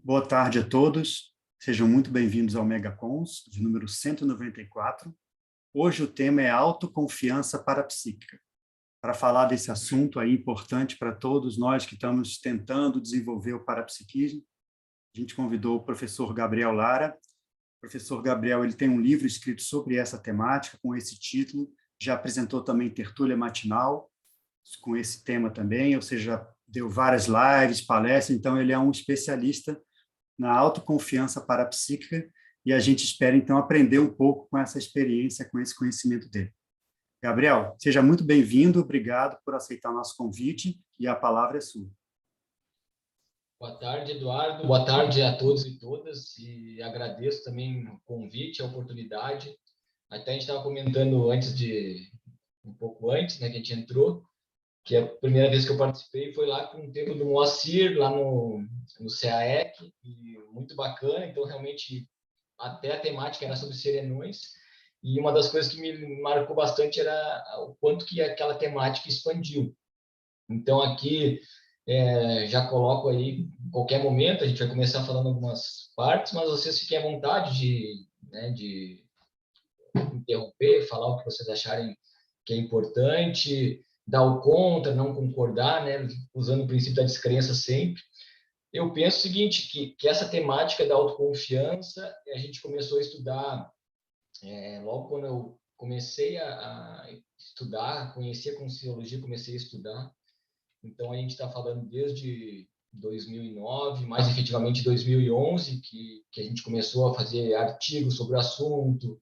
Boa tarde a todos, sejam muito bem-vindos ao Megacons, de número 194. Hoje o tema é autoconfiança parapsíquica. Para falar desse assunto aí importante para todos nós que estamos tentando desenvolver o parapsiquismo, a gente convidou o professor Gabriel Lara. O professor Gabriel ele tem um livro escrito sobre essa temática, com esse título, já apresentou também tertúlia matinal, com esse tema também, ou seja, deu várias lives, palestras, então ele é um especialista na autoconfiança parapsíquica, e a gente espera, então, aprender um pouco com essa experiência, com esse conhecimento dele. Gabriel, seja muito bem-vindo, obrigado por aceitar o nosso convite, e a palavra é sua. Boa tarde, Eduardo. Boa tarde a todos e todas, e agradeço também o convite, a oportunidade. Até a gente estava comentando um pouco antes, né, que a gente entrou, que a primeira vez que eu participei foi lá com o tempo do Moacir, lá no CAEC, e muito bacana. Então, realmente, até a temática era sobre serenões, e uma das coisas que me marcou bastante era o quanto que aquela temática expandiu. Então, aqui, já coloco aí, em qualquer momento, a gente vai começar falando algumas partes, mas vocês fiquem à vontade de interromper, falar o que vocês acharem que é importante, dar o contra, não concordar, né, usando o princípio da descrença sempre. Eu penso o seguinte, que essa temática da autoconfiança, a gente começou a estudar, logo quando eu comecei a estudar, conhecer a Conscienciologia, comecei a estudar. Então, a gente está falando desde 2009, mais efetivamente 2011, que a gente começou a fazer artigos sobre o assunto,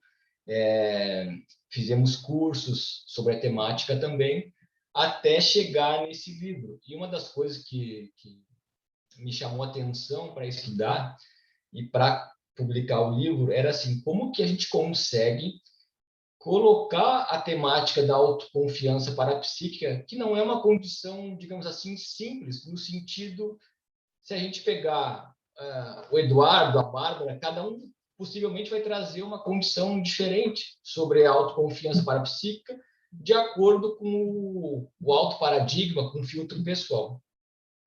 fizemos cursos sobre a temática também, até chegar nesse livro. E uma das coisas que me chamou a atenção para estudar e para publicar o livro era assim, como que a gente consegue colocar a temática da autoconfiança parapsíquica, que não é uma condição, digamos assim, simples, no sentido, se a gente pegar o Eduardo, a Bárbara, cada um possivelmente vai trazer uma condição diferente sobre a autoconfiança parapsíquica, de acordo com o autoparadigma, com o filtro pessoal.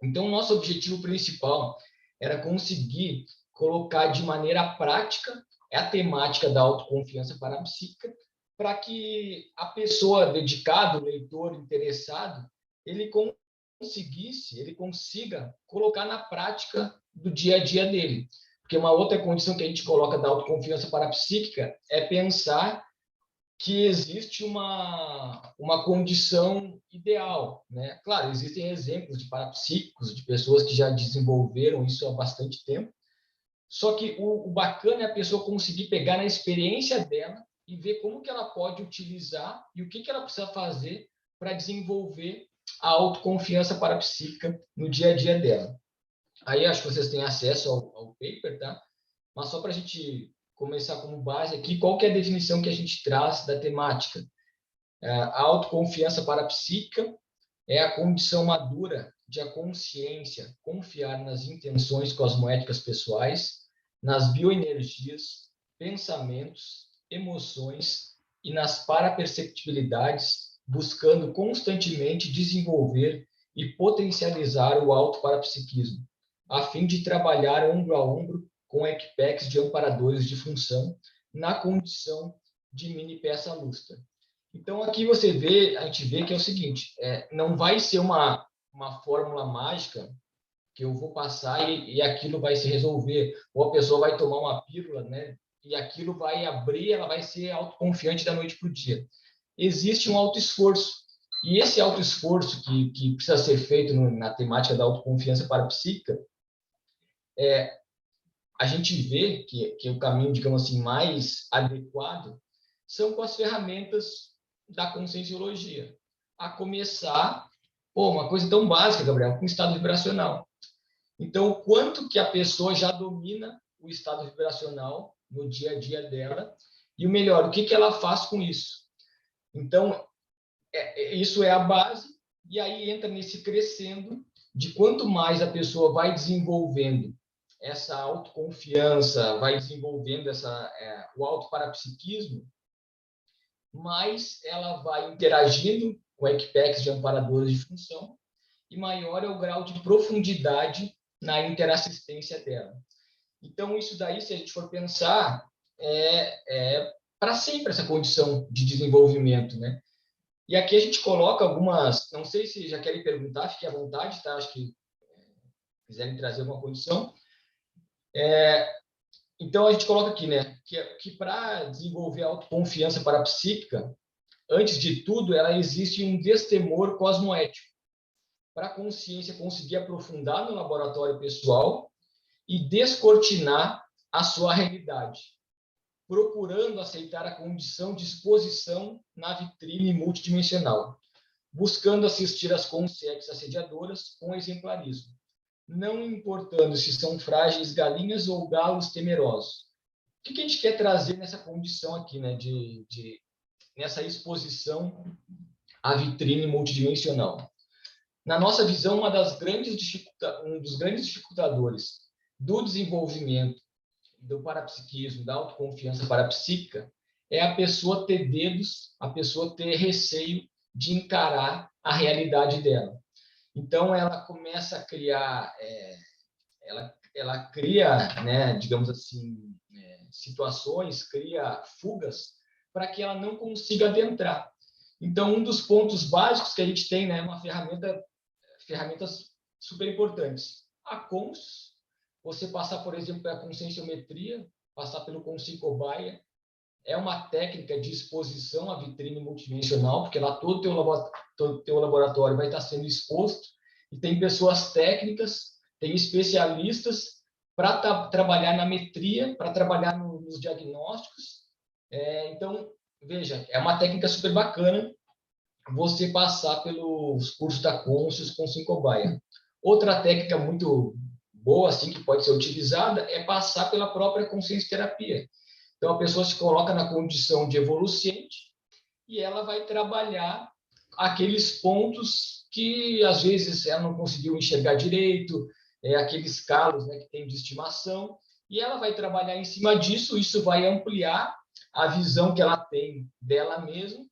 Então, nosso objetivo principal era conseguir colocar de maneira prática a temática da autoconfiança parapsíquica, para que a pessoa dedicada, o leitor interessado, ele consiga colocar na prática do dia a dia dele. Porque uma outra condição que a gente coloca da autoconfiança parapsíquica é pensar que existe uma condição ideal, né? Claro, existem exemplos de parapsíquicos, de pessoas que já desenvolveram isso há bastante tempo, só que o bacana é a pessoa conseguir pegar na experiência dela e ver como que ela pode utilizar e o que ela precisa fazer para desenvolver a autoconfiança parapsíquica no dia a dia dela. Aí acho que vocês têm acesso ao paper, tá? Mas só para a gente começar como base aqui, qual que é a definição que a gente traz da temática? A autoconfiança parapsíquica é a condição madura de a consciência confiar nas intenções cosmoéticas pessoais, nas bioenergias, pensamentos, emoções e nas paraperceptibilidades, buscando constantemente desenvolver e potencializar o autoparapsiquismo, a fim de trabalhar ombro a ombro com equipex de amparadores de função na condição de mini peça lustra. Então, aqui a gente vê que é o seguinte, não vai ser uma fórmula mágica que eu vou passar e aquilo vai se resolver, ou a pessoa vai tomar uma pílula, né, e aquilo vai abrir, ela vai ser autoconfiante da noite para o dia. Existe um autoesforço, e esse autoesforço que precisa ser feito na temática da autoconfiança parapsíquica, a gente vê que o caminho, digamos assim, mais adequado são com as ferramentas da conscienciologia. A começar, uma coisa tão básica, Gabriel, com o estado vibracional. Então, o quanto que a pessoa já domina o estado vibracional no dia a dia dela, e o melhor, o que ela faz com isso. Então, isso é a base, e aí entra nesse crescendo de quanto mais a pessoa vai desenvolvendo essa autoconfiança, vai desenvolvendo o autoparapsiquismo, mais ela vai interagindo com equipex de amparadores de função, e maior é o grau de profundidade na interassistência dela. Então, isso daí, se a gente for pensar, é para sempre essa condição de desenvolvimento, né? E aqui a gente coloca algumas, não sei se já querem perguntar, fiquem à vontade, tá? Acho que quiserem trazer alguma condição. Então, a gente coloca aqui, né, que para desenvolver a autoconfiança parapsíquica, antes de tudo, ela existe um destemor cosmoético, para a consciência conseguir aprofundar no laboratório pessoal e descortinar a sua realidade, procurando aceitar a condição de exposição na vitrine multidimensional, buscando assistir às consciências assediadoras com exemplarismo, não importando se são frágeis galinhas ou galos temerosos. O que a gente quer trazer nessa condição aqui, né, nessa exposição à vitrine multidimensional? Na nossa visão, um dos grandes dificultadores do desenvolvimento do parapsiquismo, da autoconfiança parapsíquica, é a pessoa ter dedos, a pessoa ter receio de encarar a realidade dela. Então, ela começa a criar, ela cria, né, digamos assim, situações, cria fugas para que ela não consiga adentrar. Então, um dos pontos básicos que a gente tem, né, uma ferramentas super importantes. A cons, você passar, por exemplo, pela conscienciometria, passar pelo Consci-Cobaia, é uma técnica de exposição à vitrine multidimensional, porque lá todo o teu laboratório vai estar sendo exposto, e tem pessoas técnicas, tem especialistas para trabalhar na metria, para trabalhar nos diagnósticos. Então, veja, é uma técnica super bacana você passar pelos cursos da Conscius com Consci-Cobaia. Outra técnica muito boa, assim, que pode ser utilizada, é passar pela própria consciência terapia. Então, a pessoa se coloca na condição de evoluciente e ela vai trabalhar aqueles pontos que, às vezes, ela não conseguiu enxergar direito, aqueles calos, né, que tem de estimação, e ela vai trabalhar em cima disso, isso vai ampliar a visão que ela tem dela mesma,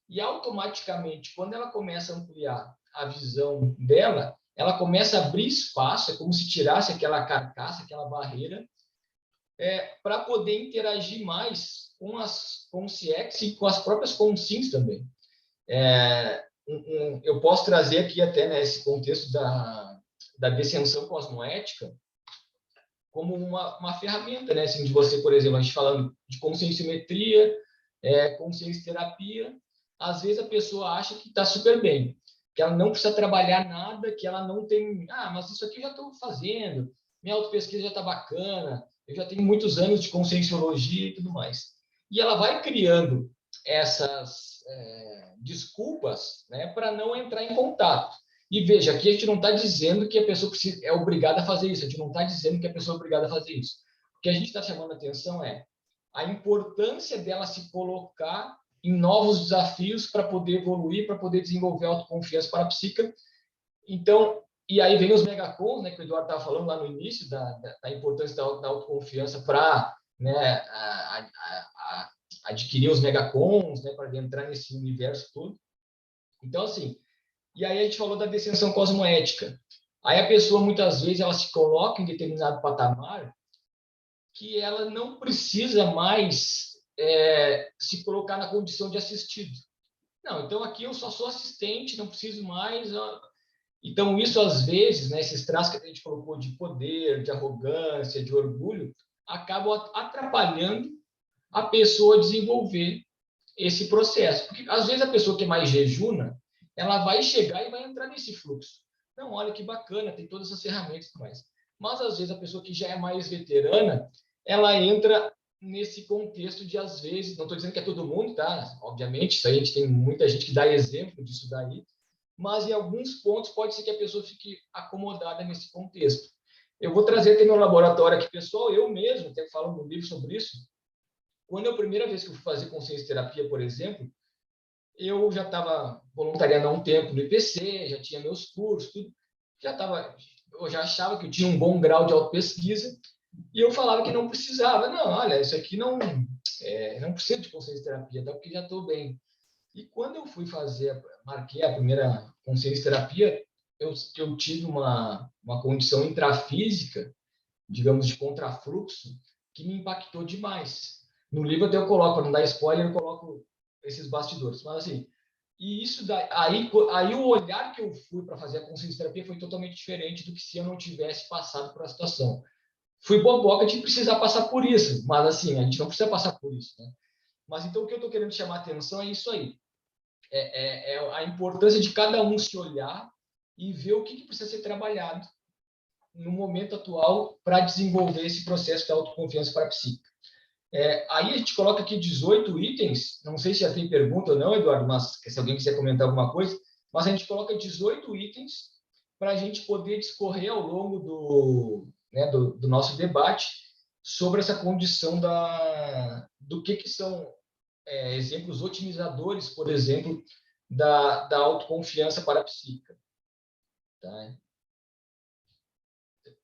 e automaticamente, quando ela começa a ampliar a visão dela, ela começa a abrir espaço, é como se tirasse aquela carcaça, aquela barreira, para poder interagir mais com as consciex e com as próprias consciências também. Eu posso trazer aqui até, né, esse contexto da descensão cosmoética como uma ferramenta, né, assim, de você, por exemplo, a gente falando de conscienciometria, consciência terapia, às vezes a pessoa acha que está super bem, que ela não precisa trabalhar nada, que ela não tem, mas isso aqui eu já estou fazendo, minha autopesquisa já está bacana, eu já tenho muitos anos de conscienciologia e tudo mais. E ela vai criando essas desculpas, né, para não entrar em contato. E veja, aqui a gente não está dizendo que a pessoa é obrigada a fazer isso, a gente não está dizendo que a pessoa é obrigada a fazer isso. O que a gente está chamando a atenção é a importância dela se colocar em novos desafios para poder evoluir, para poder desenvolver a autoconfiança parapsíquica. Então, e aí vem os megacons, né, que o Eduardo estava falando lá no início, da importância da autoconfiança para, né, adquirir os megacons, né, para entrar nesse universo todo. Então, assim, e aí a gente falou da descensão cosmoética. Aí a pessoa, muitas vezes, ela se coloca em determinado patamar que ela não precisa mais se colocar na condição de assistido. Não, então aqui eu só sou assistente, não preciso mais. Então, isso às vezes, né, esses traços que a gente colocou de poder, de arrogância, de orgulho, acabam atrapalhando a pessoa a desenvolver esse processo. Porque às vezes a pessoa que é mais jejuna, ela vai chegar e vai entrar nesse fluxo. Não, olha que bacana, tem todas essas ferramentas e mais. Mas às vezes a pessoa que já é mais veterana, ela entra nesse contexto de, às vezes, não estou dizendo que é todo mundo, tá? Obviamente, isso aí a gente tem muita gente que dá exemplo disso daí, mas em alguns pontos pode ser que a pessoa fique acomodada nesse contexto. Eu vou trazer até meu laboratório aqui, pessoal, eu mesmo, até falo no livro sobre isso. Quando a primeira vez que eu fui fazer consciência terapia, por exemplo, eu já estava voluntariando há um tempo no IPC, já tinha meus cursos, tudo. Eu já achava que eu tinha um bom grau de autopesquisa e eu falava que não precisava. Não, olha, isso aqui não precisa de consciência terapia, tá? Porque já estou bem. E quando eu fui marquei a primeira consciência terapia, eu tive uma condição intrafísica, digamos, de contrafluxo, que me impactou demais. No livro até eu coloco, para não dar spoiler, eu coloco esses bastidores. Mas assim, e isso daí, aí o olhar que eu fui para fazer a consciência terapia foi totalmente diferente do que se eu não tivesse passado por a situação. Fui boboca de precisar passar por isso, mas assim, a gente não precisa passar por isso, né? Mas então o que eu estou querendo chamar a atenção é isso aí. É a importância de cada um se olhar e ver o que precisa ser trabalhado no momento atual para desenvolver esse processo de autoconfiança parapsíquica. Aí a gente coloca aqui 18 itens, não sei se já tem pergunta ou não, Eduardo, mas se alguém quiser comentar alguma coisa, mas a gente coloca 18 itens para a gente poder discorrer ao longo do nosso debate sobre essa condição do que são exemplos otimizadores, por exemplo, da autoconfiança parapsíquica. Tá?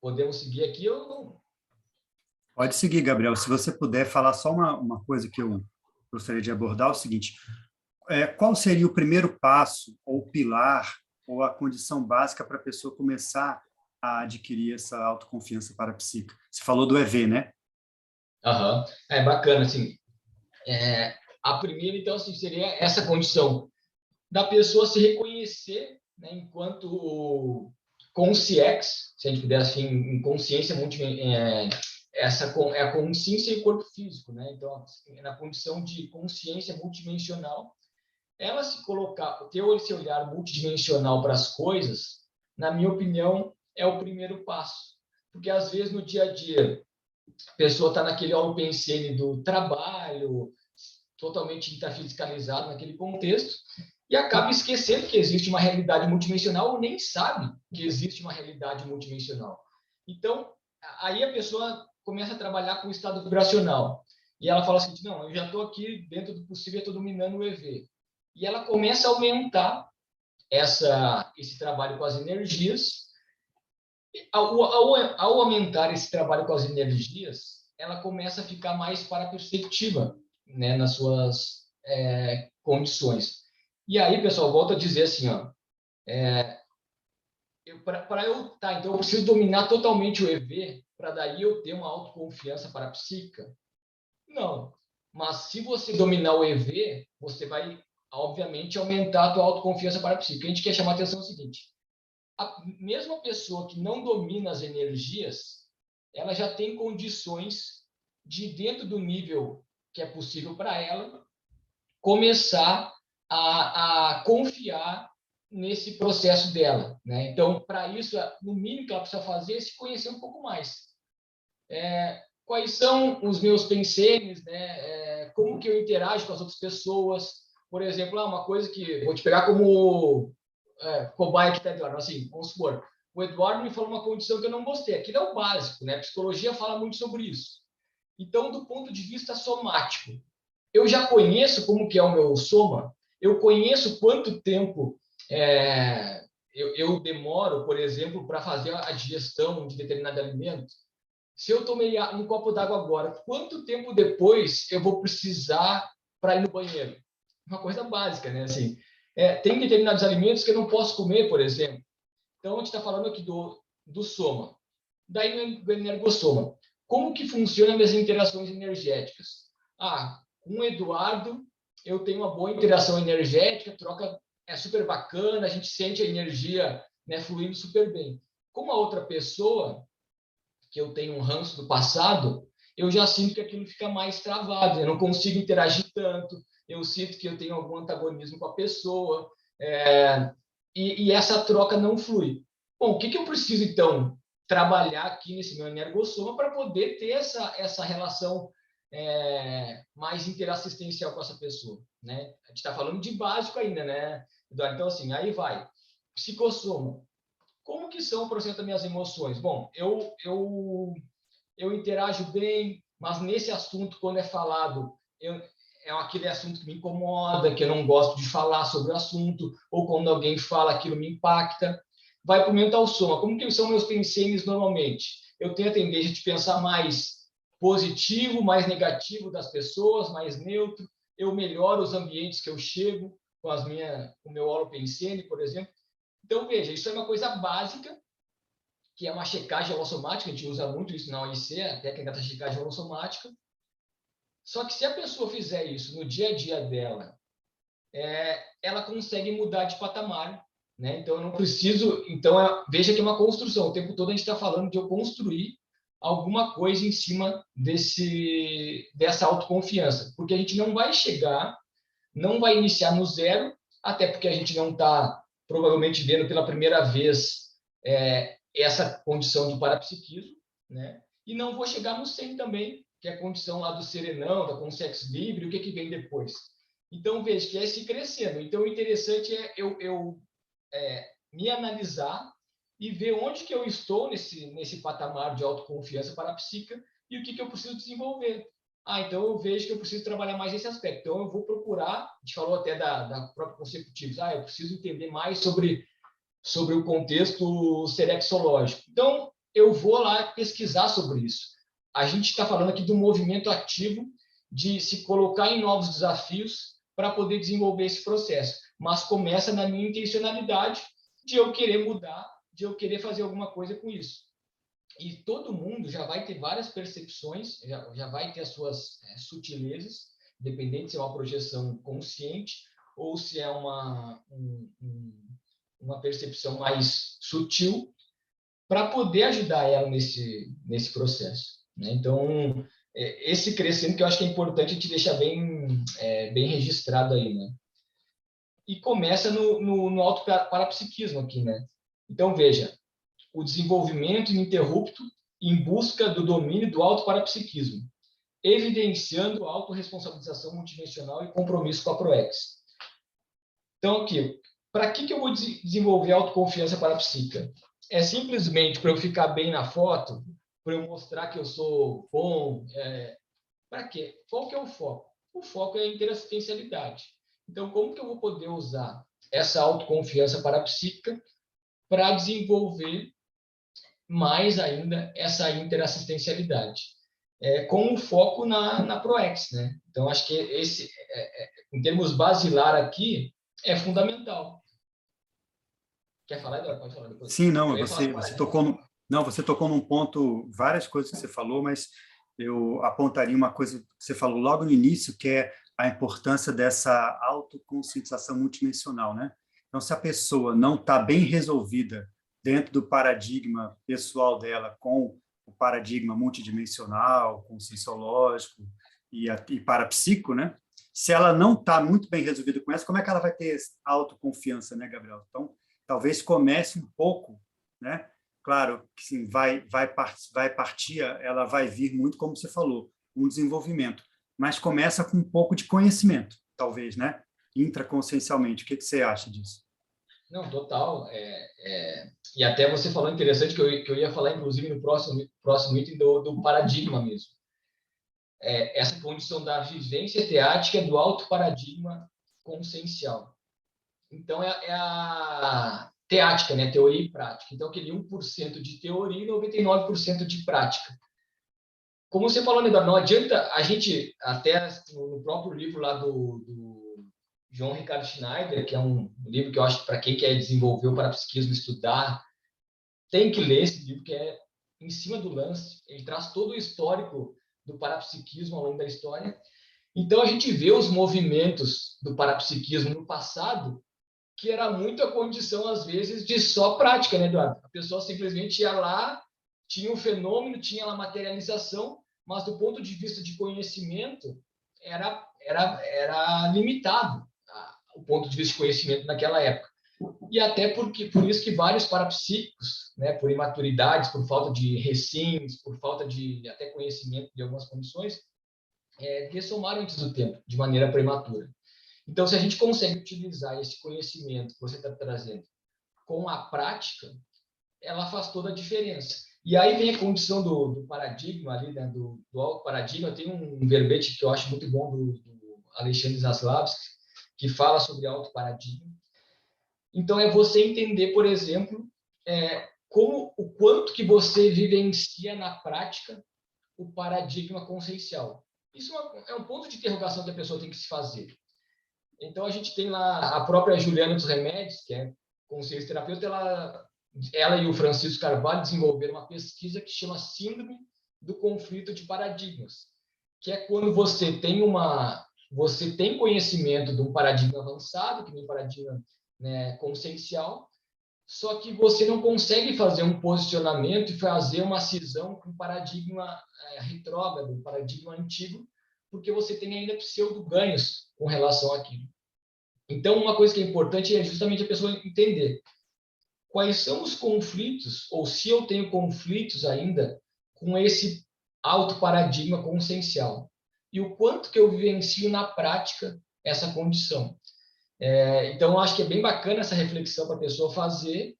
Podemos seguir aqui ou não? Pode seguir, Gabriel. Se você puder falar só uma coisa que eu gostaria de abordar, é o seguinte: qual seria o primeiro passo, ou pilar, ou a condição básica para a pessoa começar a adquirir essa autoconfiança parapsíquica? Você falou do EV, né? Aham. É bacana, assim. A primeira, então, assim, seria essa condição da pessoa se reconhecer, né, enquanto consciex, se a gente puder assim, em consciência essa é a consciência e o corpo físico, né? Então, na condição de consciência multidimensional, ela se colocar, ter esse olhar multidimensional para as coisas, na minha opinião, é o primeiro passo, porque às vezes no dia a dia a pessoa está naquele holopensene do trabalho, totalmente interfiscalizado naquele contexto, e acaba esquecendo que existe uma realidade multidimensional ou nem sabe que existe uma realidade multidimensional. Então, aí a pessoa começa a trabalhar com o estado vibracional. E ela fala assim, não, eu já estou aqui, dentro do possível, eu estou dominando o EV. E ela começa a aumentar esse trabalho com as energias. Ao aumentar esse trabalho com as energias, ela começa a ficar mais paraperspectiva, né, nas suas condições. E aí, pessoal, volto a dizer assim, ó, então eu preciso dominar totalmente o EV para daí eu ter uma autoconfiança parapsíquica? Não. Mas se você dominar o EV, você vai, obviamente, aumentar a tua autoconfiança parapsíquica. A gente quer chamar a atenção é o seguinte: a mesma pessoa que não domina as energias, ela já tem condições de, dentro do nível que é possível para ela, começar a confiar nesse processo dela, né? Então, para isso, no mínimo que ela precisa fazer é se conhecer um pouco mais. Quais são os meus pensamentos, né? Como que eu interajo com as outras pessoas? Por exemplo, uma coisa que vou te pegar como cobaia que está Eduardo. Assim, vamos supor, o Eduardo me falou uma condição que eu não gostei. Aquilo é o básico, né? A psicologia fala muito sobre isso. Então, do ponto de vista somático, eu já conheço como que é o meu soma, eu conheço quanto tempo eu demoro, por exemplo, para fazer a digestão de determinado alimento. Se eu tomei um copo d'água agora, quanto tempo depois eu vou precisar para ir no banheiro? Uma coisa básica, né? Assim, tem determinados alimentos que eu não posso comer, por exemplo. Então, a gente está falando aqui do soma. Daí, no energossoma. Como que funcionam as minhas interações energéticas? Com o Eduardo, eu tenho uma boa interação energética, troca é super bacana, a gente sente a energia, né, fluindo super bem. Com uma outra pessoa, que eu tenho um ranço do passado, eu já sinto que aquilo fica mais travado, eu não consigo interagir tanto, eu sinto que eu tenho algum antagonismo com a pessoa, e essa troca não flui. Bom, o que eu preciso, então, trabalhar aqui nesse meu energossoma para poder ter essa relação mais interassistencial com essa pessoa, né? A gente está falando de básico ainda, né, Eduardo? Então, assim, aí vai. Psicossoma. Como que são o processo das minhas emoções? Bom, eu interajo bem, mas nesse assunto, quando é falado, é aquele assunto que me incomoda, que eu não gosto de falar sobre o assunto, ou quando alguém fala, aquilo me impacta. Vai para o mental soma. Como que são meus pensamentos normalmente? Eu tenho a tendência de pensar mais positivo, mais negativo das pessoas, mais neutro. Eu melhoro os ambientes que eu chego com o meu holopensene, por exemplo. Então, veja, isso é uma coisa básica, que é uma checagem holossomática, a gente usa muito isso na OIC, a técnica da checagem holossomática. Só que se a pessoa fizer isso no dia a dia dela, ela consegue mudar de patamar, né? Então, eu não preciso... Então, veja que é uma construção. O tempo todo a gente está falando de eu construir alguma coisa em cima dessa autoconfiança. Porque a gente não vai chegar, não vai iniciar no zero, até porque a gente não está, provavelmente, vendo pela primeira vez essa condição do parapsiquismo, né? E não vou chegar no 100 também, que é a condição lá do serenão, da consciência livre, o que vem depois. Então, veja que é se crescendo. Então, o interessante é eu me analisar e ver onde que eu estou nesse patamar de autoconfiança parapsíquica e o que eu preciso desenvolver. Então eu vejo que eu preciso trabalhar mais nesse aspecto. Então eu vou procurar, a gente falou até da própria consecutivos, eu preciso entender mais sobre o contexto serexológico. Então eu vou lá pesquisar sobre isso. A gente está falando aqui de um movimento ativo de se colocar em novos desafios para poder desenvolver esse processo. Mas começa na minha intencionalidade de eu querer mudar, de eu querer fazer alguma coisa com isso. E todo mundo já vai ter várias percepções, já vai ter as suas sutilezas, dependendo se é uma projeção consciente ou se é uma percepção mais sutil, para poder ajudar ela nesse processo, né? Então, esse crescimento que eu acho que é importante a gente deixar bem registrado aí, né? E começa no autoparapsiquismo aqui, né? Então, veja, o desenvolvimento ininterrupto em busca do domínio do autoparapsiquismo, evidenciando a autorresponsabilização multidimensional e compromisso com a ProEx. Então, aqui, para que eu vou desenvolver autoconfiança parapsíquica? É simplesmente para eu ficar bem na foto, para eu mostrar que eu sou bom? Para quê? Qual que é o foco? O foco é a interassistencialidade. Então, como que eu vou poder usar essa autoconfiança parapsíquica para desenvolver mais ainda essa interassistencialidade? Com um foco na ProEx, né? Então, acho que esse, em termos basilar aqui, é fundamental. Quer falar, Eduardo? Pode falar depois. Sim, não, você tocou você tocou num ponto, várias coisas que você falou, mas eu apontaria uma coisa que você falou logo no início, que é a importância dessa autoconscientização multidimensional, né? Então, se a pessoa não está bem resolvida dentro do paradigma pessoal dela com o paradigma multidimensional, conscienciológico e parapsíquico, né? Se ela não está muito bem resolvida com essa, como é que ela vai ter autoconfiança, né, Gabriel? Então, talvez comece um pouco, né? Claro que sim, vai partir, ela vai vir muito, como você falou, um desenvolvimento, mas começa com um pouco de conhecimento, talvez, né? Intraconsciencialmente. O que você acha disso? Não, total. E até você falou interessante que eu ia falar, inclusive, no próximo item do paradigma mesmo. Essa condição da vivência teática do auto-paradigma consciencial. Então, é a teática, né? Teoria e prática. Então, aquele 1% de teoria e 99% de prática. Como você falou, né, não adianta a gente, até no próprio livro lá do João Ricardo Schneider, que é um livro que eu acho que para quem quer desenvolver o parapsiquismo, estudar, tem que ler esse livro, que é em cima do lance. Ele traz todo o histórico do parapsiquismo ao longo da história. Então, a gente vê os movimentos do parapsiquismo no passado, que era muito a condição, às vezes, de só prática, né, Eduardo? A pessoa simplesmente ia lá, tinha um fenômeno, tinha a materialização, mas do ponto de vista de conhecimento, era limitado o ponto de vista de conhecimento naquela época. E até por isso que vários parapsíquicos, né, por imaturidades, por falta de recins, por falta de até conhecimento de algumas condições, ressomaram antes do tempo, de maneira prematura. Então, se a gente consegue utilizar esse conhecimento que você está trazendo com a prática, ela faz toda a diferença. E aí vem a condição do paradigma ali, né, do auto-paradigma. Tem um verbete que eu acho muito bom do Alexandre Zaslavsky, que fala sobre auto-paradigma. Então, é você entender, por exemplo, o quanto que você vivencia na prática o paradigma consciencial. Isso é um ponto de interrogação que a pessoa tem que se fazer. Então, a gente tem lá a própria Juliana dos Remédios, que é consciência terapeuta, ela e o Francisco Carvalho desenvolveram uma pesquisa que chama Síndrome do Conflito de Paradigmas, que é quando você tem conhecimento de um paradigma avançado, que nem paradigma, né, consciencial, só que você não consegue fazer um posicionamento e fazer uma cisão com um paradigma retrógrado, um paradigma antigo, porque você tem ainda pseudo-ganhos com relação àquilo. Então, uma coisa que é importante é justamente a pessoa entender quais são os conflitos, ou se eu tenho conflitos ainda com esse auto-paradigma consciencial, e o quanto que eu vivencio na prática essa condição. Então, eu acho que é bem bacana essa reflexão para a pessoa fazer,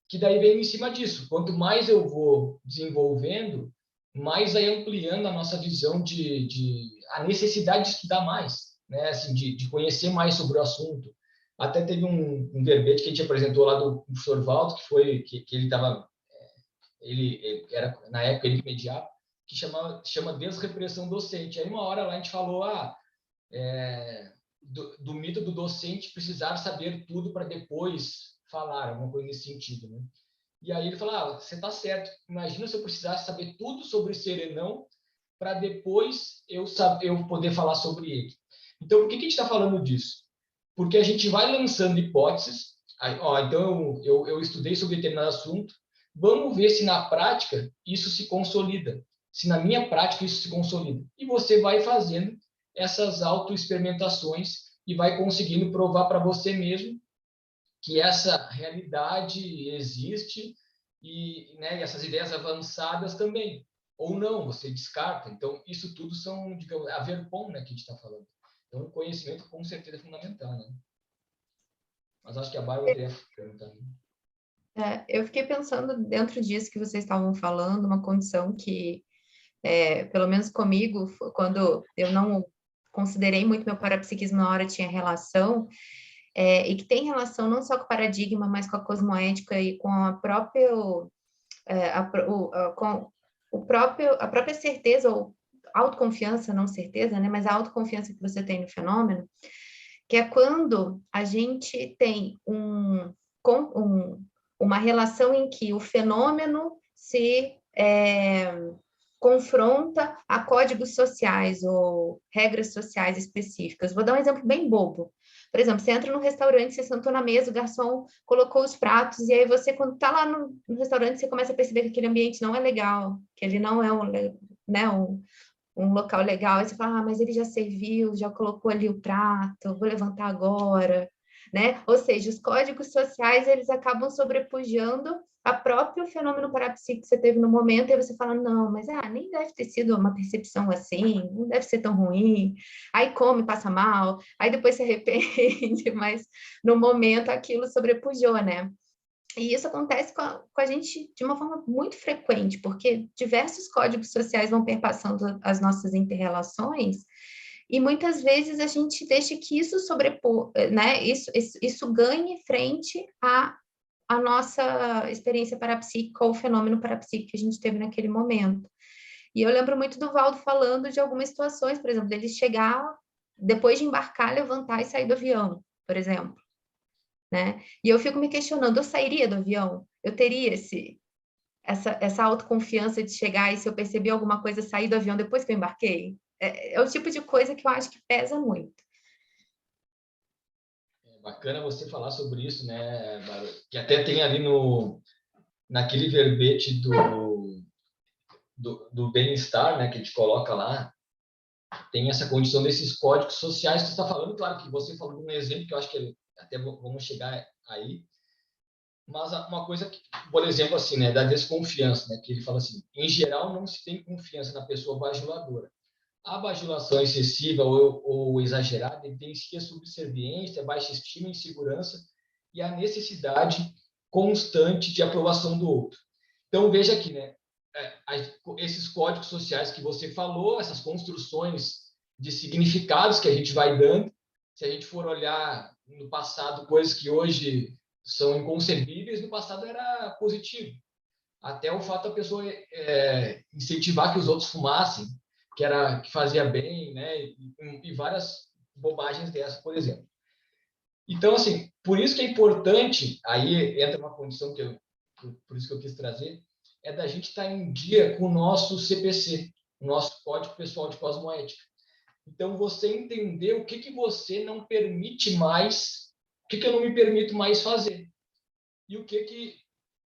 que daí vem em cima disso. Quanto mais eu vou desenvolvendo, mais vai ampliando a nossa visão a necessidade de estudar mais, né? Assim, de conhecer mais sobre o assunto. Até teve um verbete que a gente apresentou lá do professor Valdo, que ele estava, ele era, na época, ele mediava, que chama Desrepressão Docente. Aí, uma hora lá, a gente falou, do mito do docente precisar saber tudo para depois falar, alguma coisa nesse sentido, né? E aí ele falou, você está certo, imagina se eu precisasse saber tudo sobre ser e não, para depois eu poder falar sobre ele. Então, por que a gente está falando disso? Porque a gente vai lançando hipóteses, então eu estudei sobre determinado assunto, vamos ver se na prática isso se consolida, se na minha prática isso se consolida. E você vai fazendo essas autoexperimentações e vai conseguindo provar para você mesmo que essa realidade existe e, né, essas ideias avançadas também. Ou não, você descarta. Então, isso tudo são, digamos, a verpom, né, que a gente está falando. Então, o conhecimento, com certeza, é fundamental, né? Mas acho que a Bárbara queria perguntar. Eu fiquei pensando dentro disso que vocês estavam falando, uma condição que, pelo menos comigo, quando eu não considerei muito meu parapsiquismo na hora, tinha relação, e que tem relação não só com o paradigma, mas com a cosmoética e com a própria, a própria certeza, ou autoconfiança, não certeza, né, mas a autoconfiança que você tem no fenômeno, que é quando a gente tem uma relação em que o fenômeno se confronta a códigos sociais ou regras sociais específicas. Vou dar um exemplo bem bobo. Por exemplo, você entra no restaurante, você sentou na mesa, o garçom colocou os pratos, e aí você, quando está lá no restaurante, você começa a perceber que aquele ambiente não é legal, que ele não é um local legal. Aí você fala, mas ele já serviu, já colocou ali o prato, vou levantar agora, né? Ou seja, os códigos sociais, eles acabam sobrepujando a próprio fenômeno parapsíquico que você teve no momento, e aí você fala, não, mas nem deve ter sido uma percepção assim, não deve ser tão ruim, aí come, passa mal, aí depois se arrepende, mas no momento aquilo sobrepujou, né? E isso acontece com a gente de uma forma muito frequente, porque diversos códigos sociais vão perpassando as nossas inter-relações, e muitas vezes a gente deixa que isso né? Isso ganhe frente a nossa experiência parapsíquica ou o fenômeno parapsíquico que a gente teve naquele momento. E eu lembro muito do Valdo falando de algumas situações, por exemplo, dele chegar, depois de embarcar, levantar e sair do avião, por exemplo, né? E eu fico me questionando, eu sairia do avião? Eu teria essa autoconfiança de chegar e, se eu perceber alguma coisa, sair do avião depois que eu embarquei? É o tipo de coisa que eu acho que pesa muito. Bacana você falar sobre isso, né, Bárbara? Que até tem ali naquele verbete do bem-estar, né, que a gente coloca lá, tem essa condição desses códigos sociais que você está falando. Claro que você falou de um exemplo que eu acho que até vamos chegar aí, mas uma coisa que, por exemplo, assim, né, da desconfiança, né, que ele fala assim, em geral não se tem confiança na pessoa bajuladora. A bajulação excessiva ou exagerada evidencia subserviência, baixa estima, insegurança e a necessidade constante de aprovação do outro. Então, veja aqui, né? Esses códigos sociais que você falou, essas construções de significados que a gente vai dando, se a gente for olhar no passado coisas que hoje são inconcebíveis, no passado era positivo. Até o fato da pessoa incentivar que os outros fumassem, que fazia bem, né? E várias bobagens dessas, por exemplo. Então, assim, por isso que é importante, aí entra uma condição por isso que eu quis trazer, é da gente estar em dia com o nosso CPC, o nosso Código Pessoal de Cosmoética. Então, você entender o que você não permite mais, o que eu não me permito mais fazer e o que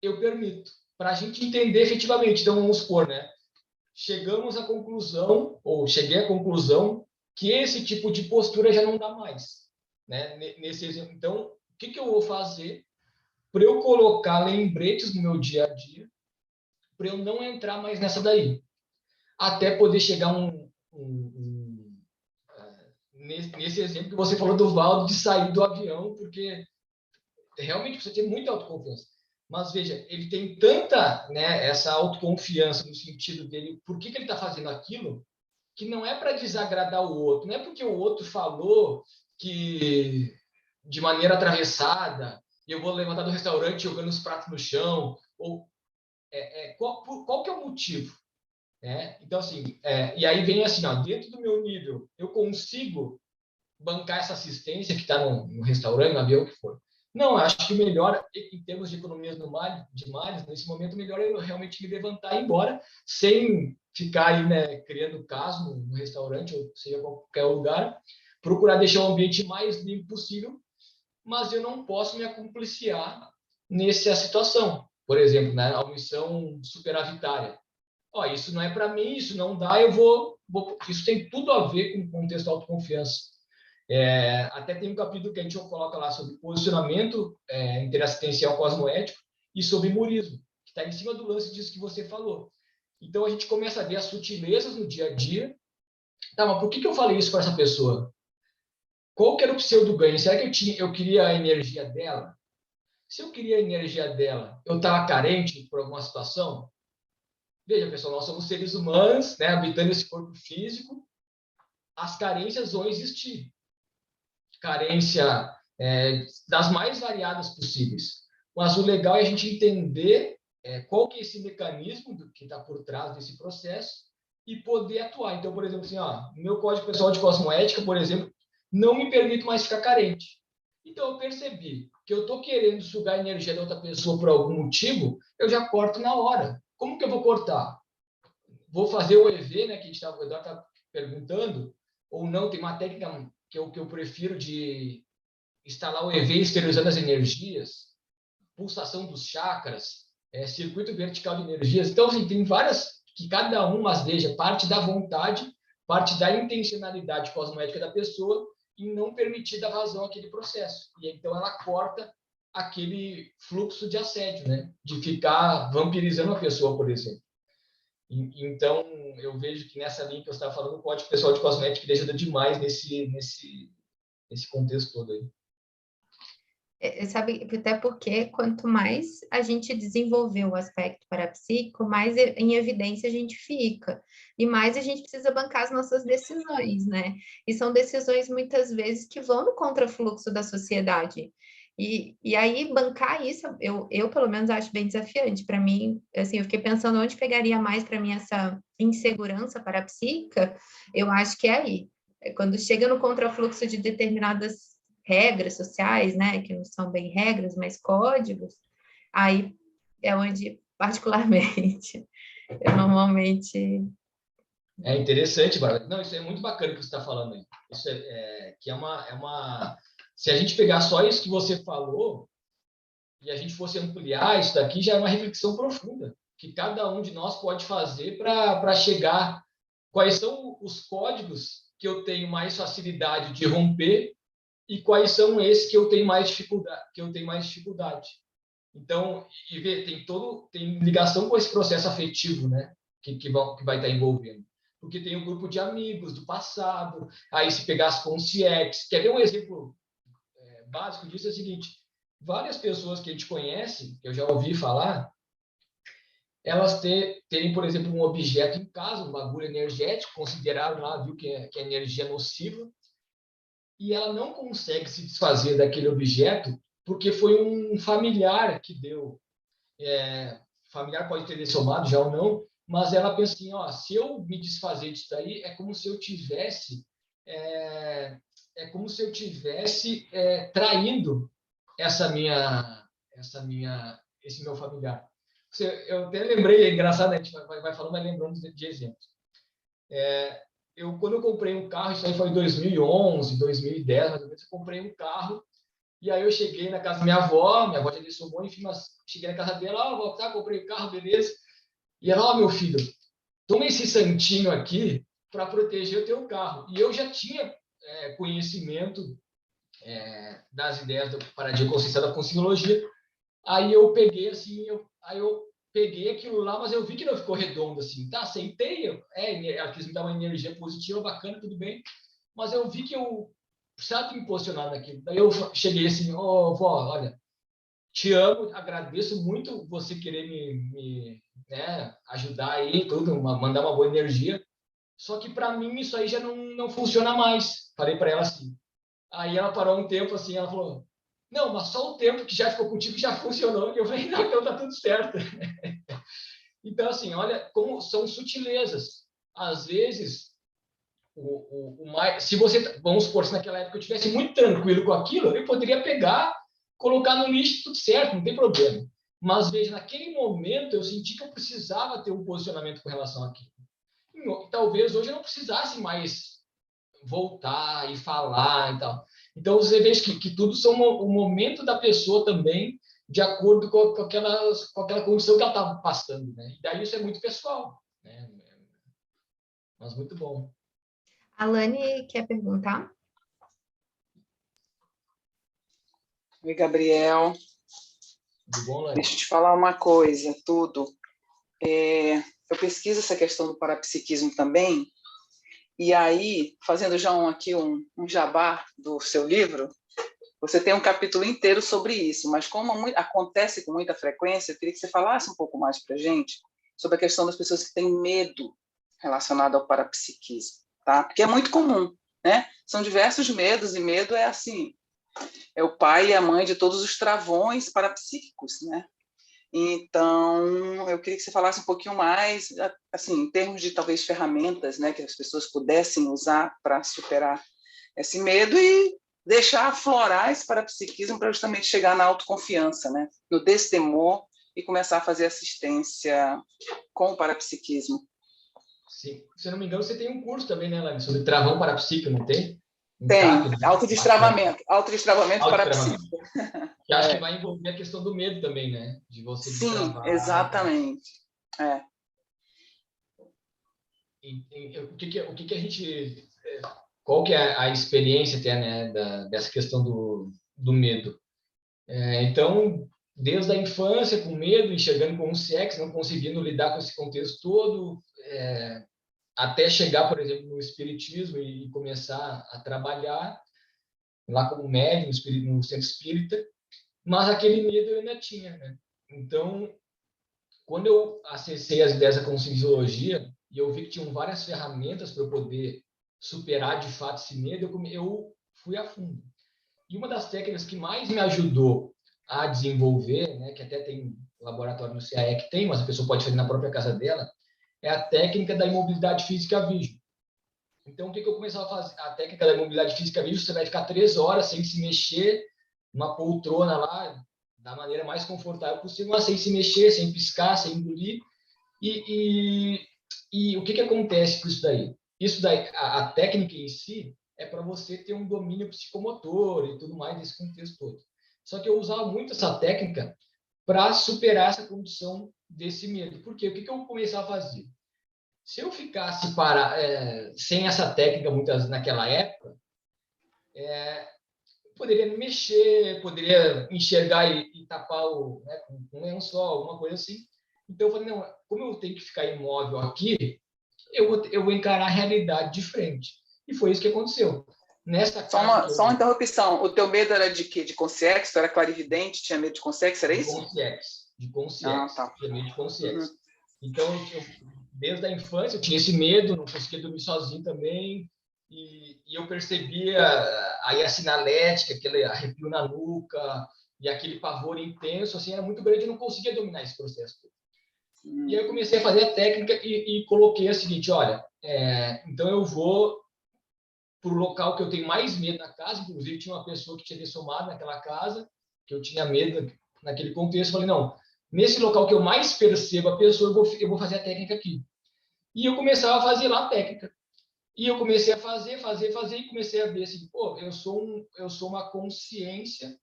eu permito, para a gente entender efetivamente. Então, vamos supor, né? Chegamos à conclusão, ou cheguei à conclusão, que esse tipo de postura já não dá mais, né? Nesse exemplo. Então, o que eu vou fazer para eu colocar lembretes no meu dia a dia, para eu não entrar mais nessa daí, até poder chegar nesse exemplo que você falou do Valdo, de sair do avião, porque realmente você tem muita autoconfiança. Mas veja, ele tem tanta, né, essa autoconfiança no sentido dele, por que ele está fazendo aquilo, que não é para desagradar o outro, não é porque o outro falou que de maneira atravessada, eu vou levantar do restaurante jogando os pratos no chão, ou qual que é o motivo? Né? Então, assim, e aí vem assim, ó, dentro do meu nível, eu consigo bancar essa assistência que está no restaurante, no avião, o que for. Não, acho que melhor, em termos de economias de malhas, nesse momento, melhor eu realmente me levantar e ir embora, sem ficar aí, né, criando caso no restaurante, ou seja, qualquer lugar, procurar deixar o ambiente mais limpo possível, mas eu não posso me acompliciar nessa situação. Por exemplo, né, a omissão superavitária. Ó, isso não é para mim, isso não dá, eu vou. Isso tem tudo a ver com o contexto da autoconfiança. Até tem um capítulo que a gente coloca lá sobre posicionamento interassistencial cosmoético e sobre murismo, que está em cima do lance disso que você falou. Então a gente começa a ver as sutilezas no dia a dia. Tá, mas por que eu falei isso para essa pessoa? Qual que era o pseudo ganho? Será que eu queria a energia dela? Se eu queria a energia dela, eu estava carente por alguma situação? Veja, pessoal, nós somos seres humanos, né, habitando esse corpo físico, as carências vão existir. Carência das mais variadas possíveis. Mas o legal é a gente entender qual que é esse mecanismo que está por trás desse processo e poder atuar. Então, por exemplo, assim, ó, no meu código pessoal de cosmoética, por exemplo, não me permito mais ficar carente. Então, eu percebi que eu estou querendo sugar a energia da outra pessoa por algum motivo, eu já corto na hora. Como que eu vou cortar? Vou fazer o EV, né, que a gente estava perguntando, ou não, tem uma técnica que eu prefiro de instalar o EV exteriorizando as energias, pulsação dos chakras, circuito vertical de energias. Então, assim, tem várias que cada um, mas veja, parte da vontade, parte da intencionalidade cosmoética da pessoa em não permitir dar vazão àquele processo. E então ela corta aquele fluxo de assédio, né? De ficar vampirizando a pessoa, por exemplo. Então, eu vejo que nessa linha que eu estava falando, o código pessoal de cosmética ajuda demais nesse contexto todo aí. Sabe, até porque quanto mais a gente desenvolver o aspecto parapsíquico, mais em evidência a gente fica, e mais a gente precisa bancar as nossas decisões, né? E são decisões muitas vezes que vão no contrafluxo da sociedade. E aí, bancar isso, eu pelo menos acho bem desafiante. Para mim, assim, eu fiquei pensando onde pegaria mais para mim essa insegurança parapsíquica, eu acho que é aí. Quando chega no contrafluxo de determinadas regras sociais, né, que não são bem regras, mas códigos, aí é onde, particularmente, eu normalmente... É interessante, Bárbara. Não, isso é muito bacana que você está falando aí. Isso que se a gente pegar só isso que você falou e a gente fosse ampliar isso daqui, já é uma reflexão profunda que cada um de nós pode fazer para chegar. Quais são os códigos que eu tenho mais facilidade de romper e quais são esses que eu tenho mais dificuldade. Então, e ver, tem ligação com esse processo afetivo, né? Que vai estar envolvendo. Porque tem um grupo de amigos do passado, aí se pegar as consciências. Quer ver um exemplo básico disso? É o seguinte: várias pessoas que a gente conhece, que eu já ouvi falar, elas terem, por exemplo, um objeto em casa, um bagulho energético, considerado lá, viu que é energia nociva, e ela não consegue se desfazer daquele objeto porque foi um familiar que deu. Familiar pode ter somado já ou não, mas ela pensa assim, ó, se eu me desfazer disso daí, é como se eu tivesse é como se eu tivesse traindo esse meu familiar. Eu até lembrei, é engraçado, né? A gente vai falando, mas lembrando de exemplos. Quando eu comprei um carro, isso aí foi em 2011, 2010, mais ou menos, eu comprei um carro, e aí eu cheguei na casa da minha avó já me somou, enfim, mas cheguei na casa dela, vou tá, comprei o carro, beleza. E ela, meu filho, toma esse santinho aqui para proteger o teu carro. E eu já tinha conhecimento das ideias do paradigma consciencial da conscienciologia. Aí eu peguei assim, eu peguei aquilo lá, mas eu vi que não ficou redondo assim. Tá, aceitei, ela quis me dar uma energia positiva, bacana, tudo bem. Mas eu vi que eu precisava me posicionar naquilo. Daí eu cheguei assim, vó, olha, te amo, agradeço muito você querer me ajudar aí, tudo, mandar uma boa energia. Só que para mim isso aí já não funciona mais. Falei para ela assim. Aí ela parou um tempo assim, ela falou: não, mas só o tempo que já ficou contigo já funcionou. E eu falei: não, então tá tudo certo. Então, assim, olha como são sutilezas. Às vezes, se você, vamos supor, se naquela época eu estivesse muito tranquilo com aquilo, eu poderia pegar, colocar no lixo, tudo certo, não tem problema. Mas veja, naquele momento eu senti que eu precisava ter um posicionamento com relação àquilo. E talvez hoje eu não precisasse mais voltar e falar e tal. Então você vê que tudo são o momento da pessoa também, de acordo com aquela condição que ela estava passando, né? E daí isso é muito pessoal, né? Mas muito bom. A Lani quer perguntar? Oi, Gabriel. Tudo bom, Lani? Deixa eu te falar uma coisa, tudo. Eu pesquiso essa questão do parapsiquismo também, e aí, fazendo já um jabá do seu livro, você tem um capítulo inteiro sobre isso, mas como acontece com muita frequência, eu queria que você falasse um pouco mais para a gente sobre a questão das pessoas que têm medo relacionado ao parapsiquismo, tá? Porque é muito comum, né? São diversos medos, e medo é assim, é o pai e a mãe de todos os travões parapsíquicos, né? Então, eu queria que você falasse um pouquinho mais, assim, em termos de talvez ferramentas, né, que as pessoas pudessem usar para superar esse medo e deixar aflorar esse parapsiquismo para justamente chegar na autoconfiança, né, no destemor e começar a fazer assistência com o parapsiquismo. Sim. Se eu não me engano, você tem um curso também, né, Lani, sobre travão parapsíquico, não tem? Tem, autodestravamento parapsíquico. Que acho que vai envolver a questão do medo também, né? De você destravar. Sim, exatamente. O que a gente... Qual que é a experiência até, né, dessa questão do medo? Então, desde a infância, com medo, enxergando como sexo, não conseguindo lidar com esse contexto todo, até chegar, por exemplo, no espiritismo e começar a trabalhar lá como médium no centro espírita, mas aquele medo eu ainda tinha, né? Então, quando eu acessei as ideias da conscienciologia e eu vi que tinham várias ferramentas para eu poder superar de fato esse medo, eu fui a fundo. E uma das técnicas que mais me ajudou a desenvolver, né, que até tem laboratório no CAE que tem, mas a pessoa pode fazer na própria casa dela, é a técnica da imobilidade física vígio. Então, o que eu comecei a fazer? A técnica da imobilidade física vígio, você vai ficar 3 horas sem se mexer, numa poltrona lá, da maneira mais confortável possível, mas sem se mexer, sem piscar, sem engolir. E o que acontece com isso daí? Isso daí, a técnica em si é para você ter um domínio psicomotor e tudo mais desse contexto todo. Só que eu usava muito essa técnica para superar essa condição desse medo. Por quê? O que eu comecei a fazer? Se eu ficasse sem essa técnica naquela época, poderia me mexer, poderia enxergar e tapar com um lençol, alguma coisa assim. Então eu falei, não, como eu tenho que ficar imóvel aqui, eu vou encarar a realidade de frente. E foi isso que aconteceu. Só uma interrupção. O teu medo era de quê? De consciência? Tu era clarividente? Tinha medo de consciência? Era isso? De consciência. Tá. Tinha medo de consciência. Então, desde a infância, eu tinha esse medo, não conseguia dormir sozinho também. E eu percebia aí a sinalética, aquele arrepio na nuca e aquele pavor intenso, assim, era muito grande, eu não conseguia dominar esse processo. E aí eu comecei a fazer a técnica e coloquei a seguinte, olha, então eu vou para o local que eu tenho mais medo na casa. Inclusive, tinha uma pessoa que tinha dessomado naquela casa, que eu tinha medo naquele contexto. Eu falei, não, nesse local que eu mais percebo a pessoa, eu vou fazer a técnica aqui. E eu começava a fazer lá a técnica. E eu comecei a fazer, e comecei a ver assim, pô, eu sou uma consciência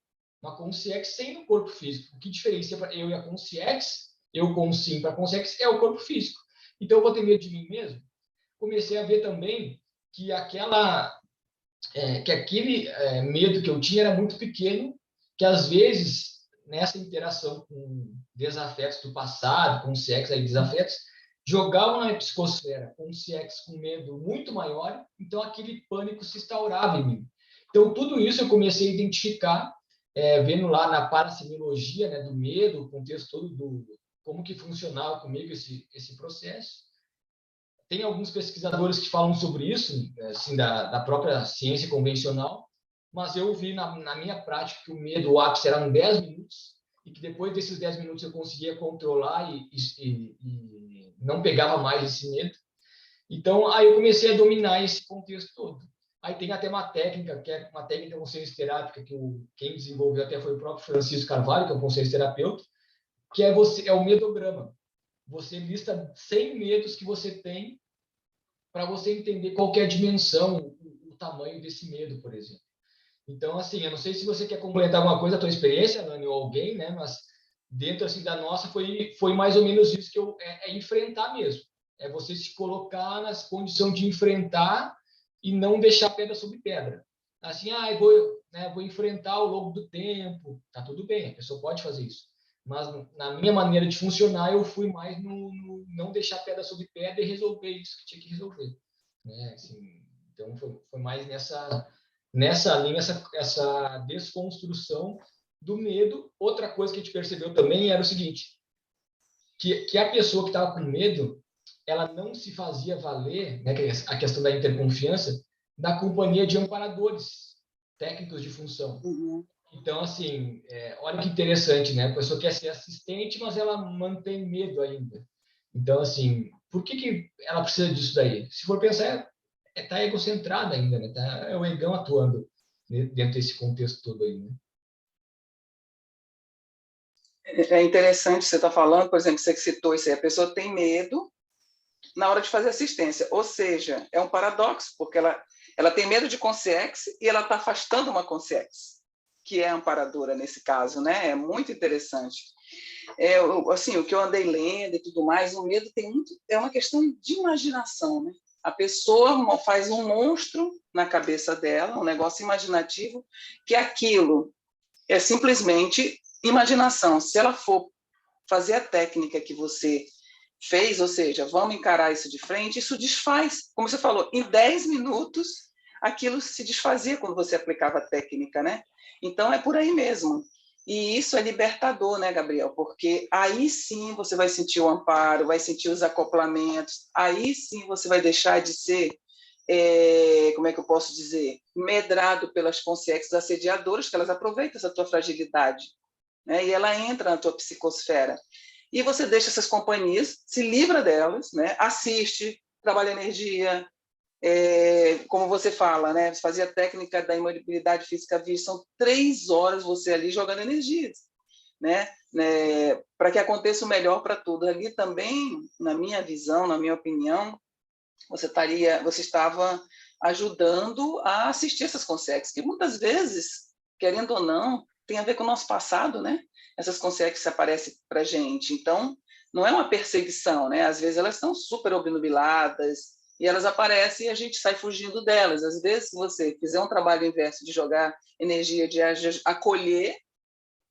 sem o corpo físico. O que diferencia eu e a consciência, eu com sim para a consciência, é o corpo físico. Então, eu vou ter medo de mim mesmo. Comecei a ver também que aquele medo que eu tinha era muito pequeno, que às vezes, nessa interação com desafetos do passado, com sexo e desafetos, jogavam na psicosfera com sexo com medo muito maior, então aquele pânico se instaurava em mim. Então, tudo isso eu comecei a identificar, vendo lá na parapsicologia, né, do medo, o contexto todo como que funcionava comigo esse processo. Tem alguns pesquisadores que falam sobre isso, assim, da própria ciência convencional, mas eu vi na minha prática que o medo, o ápice era em 10 minutos, e que depois desses 10 minutos eu conseguia controlar e não pegava mais esse medo. Então, aí eu comecei a dominar esse contexto todo. Aí tem até uma técnica, que é uma técnica consciência-terápica, que quem desenvolveu até foi o próprio Francisco Carvalho, que é um consciência-terapeuta, que é o medograma. Você lista 100 medos que você tem para você entender qual que é a dimensão, o tamanho desse medo, por exemplo. Então, assim, eu não sei se você quer complementar alguma coisa, a tua experiência, Nani, ou alguém, né? Mas dentro assim da nossa foi mais ou menos isso que é enfrentar mesmo. É você se colocar nas condições de enfrentar e não deixar pedra sobre pedra. Assim, vou enfrentar ao longo do tempo. Tá tudo bem, a pessoa pode fazer isso. Mas na minha maneira de funcionar, eu fui mais no não deixar pedra sobre pedra e resolver isso que tinha que resolver. Né? Assim, então, foi mais nessa linha, essa desconstrução do medo. Outra coisa que a gente percebeu também era o seguinte, que a pessoa que estava com medo, ela não se fazia valer, né, a questão da interconfiança, da companhia de amparadores, técnicos de função. Uhum. Então, assim, olha que interessante, né? A pessoa quer ser assistente, mas ela mantém medo ainda. Então, assim, por que ela precisa disso daí? Se for pensar, tá egocentrada ainda, né? É o egão atuando dentro desse contexto todo aí, né? É interessante você estar falando, por exemplo, você que citou isso aí, a pessoa tem medo na hora de fazer assistência, ou seja, é um paradoxo, porque ela tem medo de consciência e ela está afastando uma consciência, que é amparadora nesse caso, né? É muito interessante. Assim, o que eu andei lendo e tudo mais, o medo é uma questão de imaginação, né? A pessoa faz um monstro na cabeça dela, um negócio imaginativo, que aquilo é simplesmente imaginação. Se ela for fazer a técnica que você fez, ou seja, vamos encarar isso de frente, isso desfaz. Como você falou, em 10 minutos, aquilo se desfazia quando você aplicava a técnica, né? Então, é por aí mesmo. E isso é libertador, né, Gabriel? Porque aí sim você vai sentir o amparo, vai sentir os acoplamentos, aí sim você vai deixar de ser, como é que eu posso dizer, medrado pelas consciências assediadoras, que elas aproveitam essa tua fragilidade, né? E ela entra na tua psicosfera. E você deixa essas companhias, se livra delas, né? Assiste, trabalha energia, como você fala, né? Você fazia a técnica da imobilidade física vista, são 3 horas você ali jogando energias, né? Para que aconteça o melhor para tudo. Ali também, na minha visão, na minha opinião, você estava ajudando a assistir essas consciências, que muitas vezes, querendo ou não, tem a ver com o nosso passado, né? Essas consciências aparecem para a gente. Então, não é uma perseguição, né? Às vezes elas estão super obnubiladas e elas aparecem e a gente sai fugindo delas. Às vezes, se você fizer um trabalho inverso de jogar energia, de acolher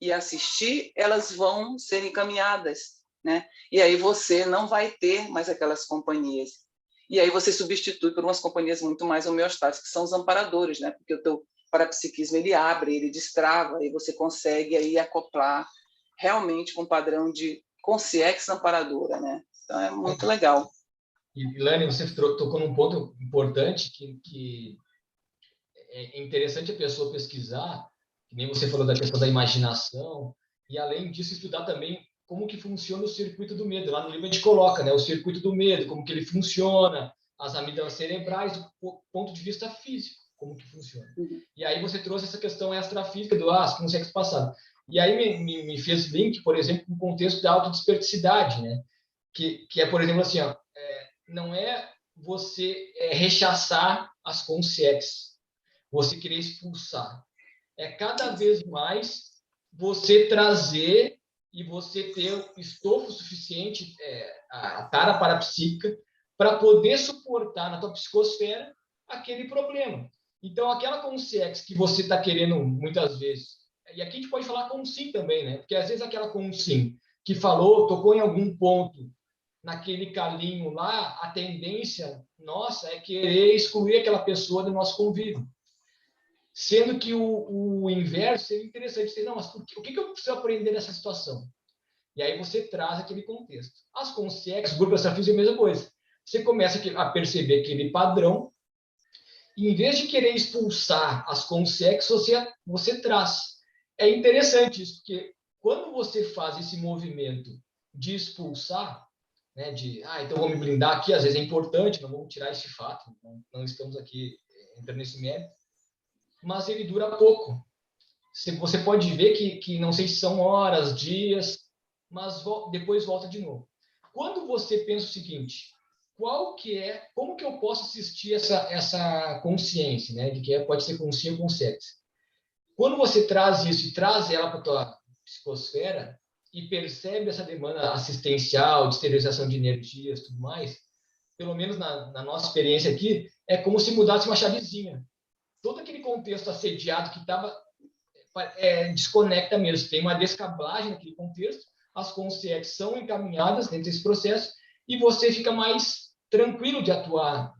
e assistir, elas vão ser encaminhadas, né? E aí você não vai ter mais aquelas companhias. E aí você substitui por umas companhias muito mais homeostáticas, que são os amparadores, né? Porque o teu parapsiquismo, ele abre, ele destrava, e você consegue aí acoplar realmente com um padrão de consciência amparadora, né? Então, é muito legal. E, Lani, você tocou num ponto importante que é interessante a pessoa pesquisar, que nem você falou da questão da imaginação, e além disso estudar também como que funciona o circuito do medo. Lá no livro a gente coloca, né, o circuito do medo, como que ele funciona, as amígdalas cerebrais, do ponto de vista físico. como que funciona. E aí você trouxe essa questão extrafísica do as consequências passadas. E aí me fez link, por exemplo, com o contexto da autodesperticidade, né? Que é, por exemplo, assim, ó, não é você rechaçar as consciências, você querer expulsar. É cada vez mais você trazer e você ter o estofo suficiente, a tara parapsíquica, para poder suportar na tua psicosfera aquele problema. Então, aquela consciência que você está querendo muitas vezes, e aqui a gente pode falar com sim também, né? Porque às vezes aquela com sim que falou, tocou em algum ponto naquele calinho lá, a tendência nossa é querer excluir aquela pessoa do nosso convívio. Sendo que o inverso seria interessante. Dizer, não, mas o que eu preciso aprender nessa situação? E aí você traz aquele contexto. As consciências, o grupo extrafísico é a mesma coisa. Você começa a perceber aquele padrão, e em vez de querer expulsar as consciências, você traz. É interessante isso, porque quando você faz esse movimento de expulsar, né, então vou me blindar aqui, às vezes é importante, não vamos tirar esse fato, não estamos aqui entrando nesse mérito, mas ele dura pouco. Você pode ver que não sei se são horas, dias, mas depois volta de novo. Quando você pensa o seguinte, como que eu posso assistir essa consciência, né, de que pode ser consciência ou consciência? Quando você traz isso e traz ela para a tua psicosfera e percebe essa demanda assistencial, de esterilização de energias, tudo mais, pelo menos na nossa experiência aqui, é como se mudasse uma chavezinha. Todo aquele contexto assediado que estava desconecta mesmo. Tem uma descablagem naquele contexto, as consciências são encaminhadas dentro desse processo e você fica mais tranquilo de atuar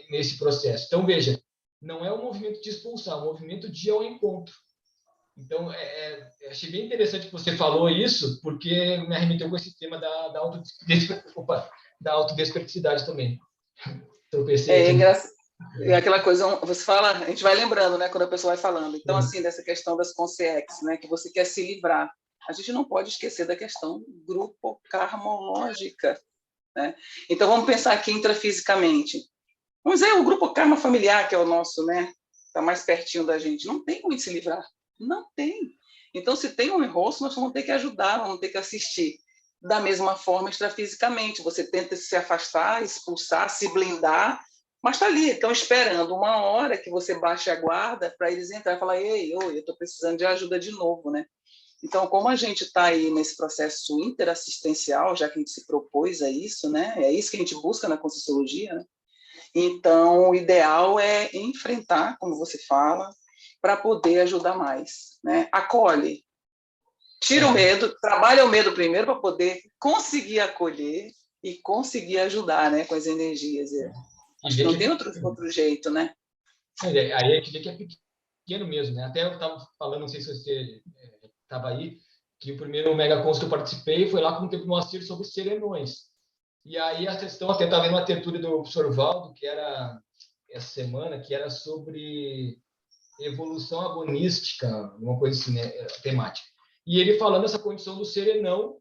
nesse processo. Então, veja, não é um movimento de expulsar, é um movimento de ir ao encontro. Então, achei bem interessante que você falou isso, porque me arremeteu com esse tema da autodesperticidade também. Tropecei. É engraçado. É aquela coisa, você fala, a gente vai lembrando, né, quando a pessoa vai falando. Então, assim, dessa questão das consciências, né, que você quer se livrar. A gente não pode esquecer da questão grupo-karmológica, né? Então, vamos pensar aqui intrafisicamente. Vamos dizer, o grupo karma familiar, que é o nosso, né, está mais pertinho da gente. Não tem como se livrar. Não tem. Então, se tem um enrosco, nós vamos ter que ajudar, vamos ter que assistir. Da mesma forma, extrafisicamente. Você tenta se afastar, expulsar, se blindar, mas está ali, estão esperando uma hora que você baixe a guarda para eles entrar e falar, ei, eu estou precisando de ajuda de novo, né? Então, como a gente está aí nesse processo interassistencial, já que a gente se propôs a isso, né? É isso que a gente busca na Conscienciologia, né? Então, o ideal é enfrentar, como você fala, para poder ajudar mais, né? Acolhe, tira o medo, trabalha o medo primeiro para poder conseguir acolher e conseguir ajudar, né? Com as energias. Acho que não tem outro jeito, né? Aí a gente vê que é pequeno mesmo, né? Até eu estava falando, não sei se você estava aí, que o primeiro Megacons que eu participei foi lá com o tempo do Moacir sobre serenões. E aí a questão, até estava vendo uma tertúlia do professor Valdo, que era essa semana, que era sobre evolução agonística, uma coisa assim, né? Temática. E ele falando essa condição do serenão,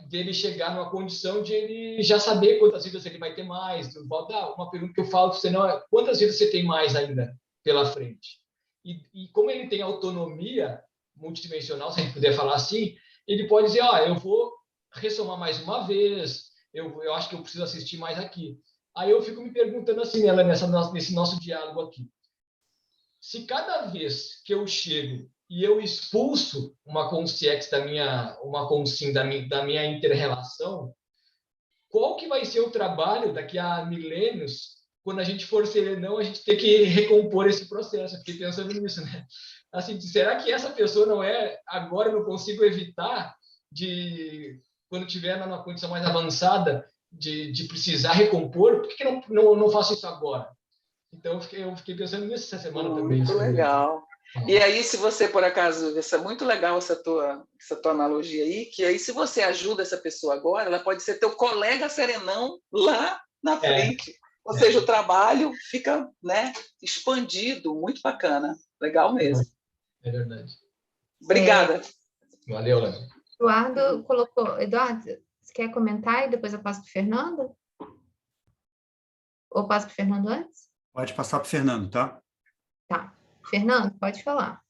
dele chegar numa condição de ele já saber quantas vidas ele vai ter mais. Uma pergunta que eu falo para você não é quantas vidas você tem mais ainda pela frente. E como ele tem autonomia multidimensional, se a gente puder falar assim, ele pode dizer, eu vou ressomar mais uma vez, eu acho que eu preciso assistir mais aqui. Aí eu fico me perguntando assim, nesse nosso diálogo aqui. Se cada vez que eu chego e eu expulso uma consciência da minha inter-relação, qual que vai ser o trabalho daqui a milênios, quando a gente for serenão, a gente ter que recompor esse processo? Eu fiquei pensando nisso, né? Assim, será que essa pessoa não agora eu não consigo evitar quando tiver numa condição mais avançada, de precisar recompor? Por que não faço isso agora? Então, eu fiquei pensando nisso essa semana também. Muito legal. E aí, se você, por acaso, é muito legal essa tua analogia aí, que aí, se você ajuda essa pessoa agora, ela pode ser teu colega serenão lá na frente. Ou seja, o trabalho fica, né, expandido, muito bacana. Legal mesmo. É verdade. Obrigada. Valeu, Léo. Eduardo colocou... Eduardo, você quer comentar e depois eu passo para o Fernando? Ou passo para o Fernando antes? Pode passar para o Fernando, tá? Tá. Fernando, pode falar.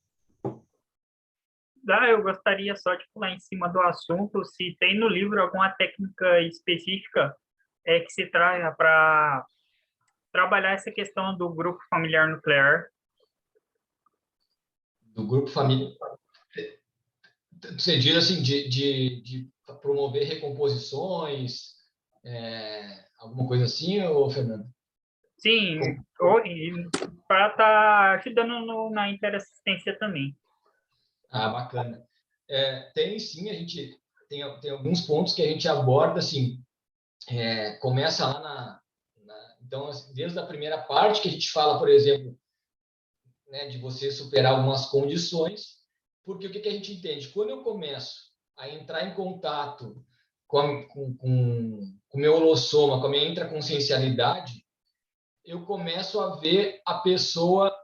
Eu gostaria só de pular em cima do assunto, se tem no livro alguma técnica específica que se traga para trabalhar essa questão do grupo familiar nuclear. Do grupo familiar. Você diz assim, de promover recomposições, alguma coisa assim, ou Fernando? Sim, para estar ajudando na interassistência também. Ah, bacana. Tem sim, a gente tem alguns pontos que a gente aborda, assim, começa lá então, assim, desde a primeira parte que a gente fala, por exemplo, né, de você superar algumas condições, porque o que a gente entende? Quando eu começo a entrar em contato com o meu holossoma, com a minha intraconsciencialidade, eu começo a ver a pessoa,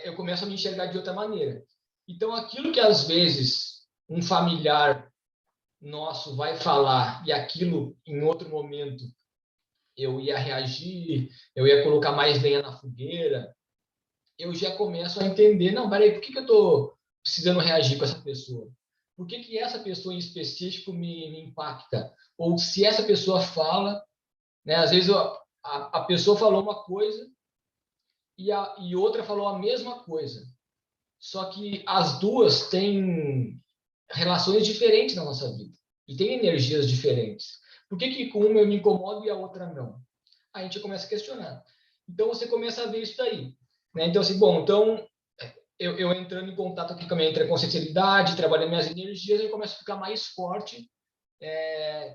eu começo a me enxergar de outra maneira. Então, aquilo que às vezes um familiar nosso vai falar e aquilo em outro momento eu ia reagir, eu ia colocar mais lenha na fogueira, eu já começo a entender, não, peraí, por que eu estou precisando reagir com essa pessoa? Por que essa pessoa em específico me impacta? Ou se essa pessoa fala, né, às vezes a pessoa falou uma coisa e outra falou a mesma coisa. Só que as duas têm relações diferentes na nossa vida e têm energias diferentes. Por que com uma eu me incomodo e a outra não? Aí a gente começa a questionar. Então você começa a ver isso daí, né? Então assim, bom, então eu entrando em contato aqui com a minha intraconsciencialidade, trabalhando minhas energias, eu começo a ficar mais forte,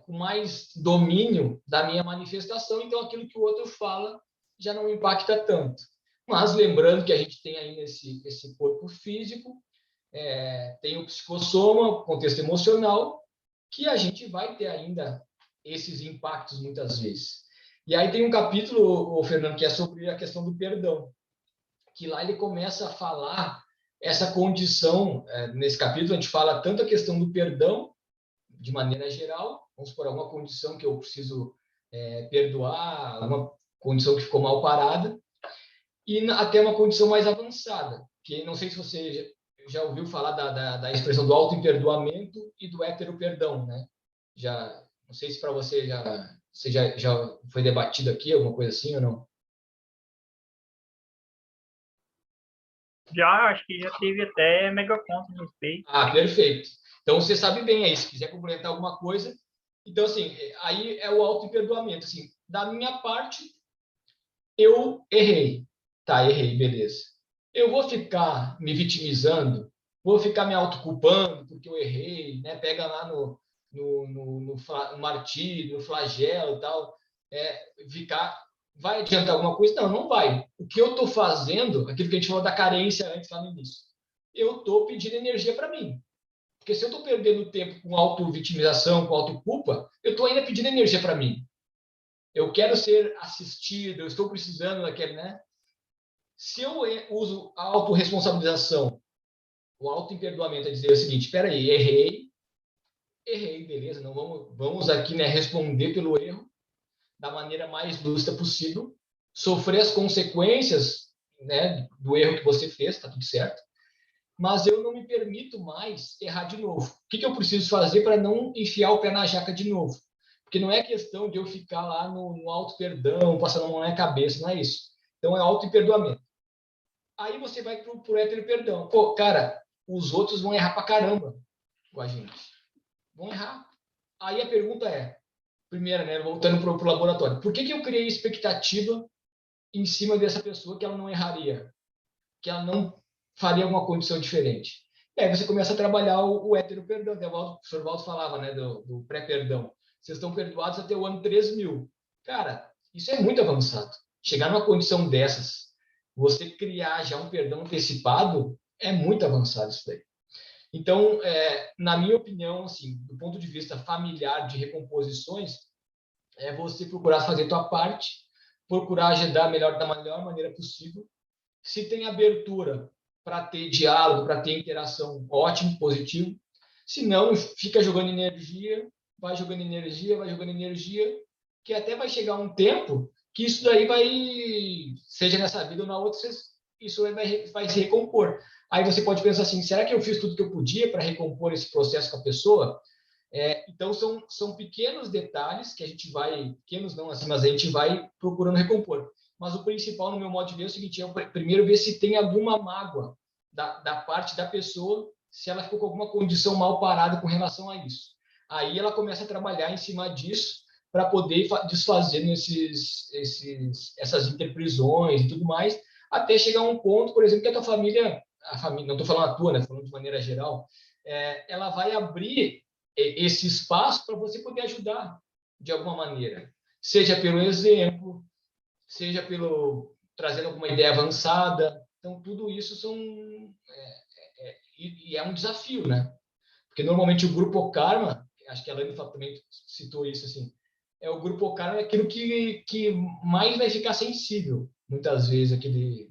com mais domínio da minha manifestação. Então aquilo que o outro fala já não impacta tanto. Mas lembrando que a gente tem aí esse corpo físico, tem o psicossoma, o contexto emocional, que a gente vai ter ainda esses impactos muitas vezes. E aí tem um capítulo, Fernando, que é sobre a questão do perdão, que lá ele começa a falar essa condição, nesse capítulo a gente fala tanto a questão do perdão, de maneira geral, vamos por alguma condição que eu preciso perdoar, alguma condição que ficou mal parada, e até uma condição mais avançada, que não sei se você já ouviu falar da expressão do auto-imperdoamento e do hétero-perdão, né? Não sei se para você já foi debatido aqui, alguma coisa assim ou não? Já, acho que já teve até megacontos a respeito. Ah, perfeito. Então, você sabe bem aí, se quiser complementar alguma coisa. Então, assim, aí é o auto-imperdoamento. Assim, da minha parte, eu errei. Tá, errei, beleza. Eu vou ficar me vitimizando, vou ficar me autoculpando porque eu errei, né? Pega lá no martírio, no flagelo e tal, vai adiantar alguma coisa? Não, não vai. O que eu estou fazendo, aquilo que a gente falou da carência antes lá no início, eu estou pedindo energia para mim. Porque se eu estou perdendo tempo com auto-vitimização, com auto-culpa, eu estou ainda pedindo energia para mim. Eu quero ser assistido, eu estou precisando daquele, né? Se eu uso a autorresponsabilização, o auto-imperdoamento é dizer o seguinte, espera aí, errei, beleza, não vamos aqui, né, responder pelo erro da maneira mais lúcida possível, sofrer as consequências, né, do erro que você fez, tá tudo certo, mas eu não me permito mais errar de novo. O que eu preciso fazer para não enfiar o pé na jaca de novo? Porque não é questão de eu ficar lá no auto-perdão, passando a mão na cabeça, não é isso. Então, é auto-imperdoamento. Aí você vai pro hétero-perdão. Pô, cara, os outros vão errar pra caramba com a gente. Vão errar. Aí a pergunta primeiro, né, voltando pro laboratório, por que eu criei expectativa em cima dessa pessoa que ela não erraria? Que ela não faria alguma condição diferente? E aí você começa a trabalhar o hétero-perdão. O professor Waldo falava, né, do pré-perdão. Vocês estão perdoados até o ano 3000. Cara, isso é muito avançado. Chegar numa condição dessas, você criar já um perdão antecipado, é muito avançado isso daí. Então, na minha opinião, assim, do ponto de vista familiar de recomposições, é você procurar fazer a tua parte, procurar ajudar da melhor maneira possível. Se tem abertura para ter diálogo, para ter interação, ótimo, positivo. Se não, fica jogando energia, vai jogando energia, que até vai chegar um tempo que isso daí vai, seja nessa vida ou na outra, isso vai se recompor. Aí você pode pensar assim, será que eu fiz tudo que eu podia para recompor esse processo com a pessoa? Então, são pequenos detalhes que a gente vai, pequenos não assim, mas a gente vai procurando recompor. Mas o principal, no meu modo de ver, é o seguinte, primeiro ver se tem alguma mágoa da parte da pessoa, se ela ficou com alguma condição mal parada com relação a isso. Aí ela começa a trabalhar em cima disso para poder desfazer essas interprisões e tudo mais, até chegar a um ponto, por exemplo, que a família, não estou falando a tua, né, estou falando de maneira geral, ela vai abrir esse espaço para você poder ajudar de alguma maneira, seja pelo exemplo, seja pelo trazendo alguma ideia avançada. Então, tudo isso é um desafio, né? Porque normalmente o grupo Karma, acho que a Lani também citou isso, assim, o grupo Karma é aquilo que mais vai ficar sensível, muitas vezes,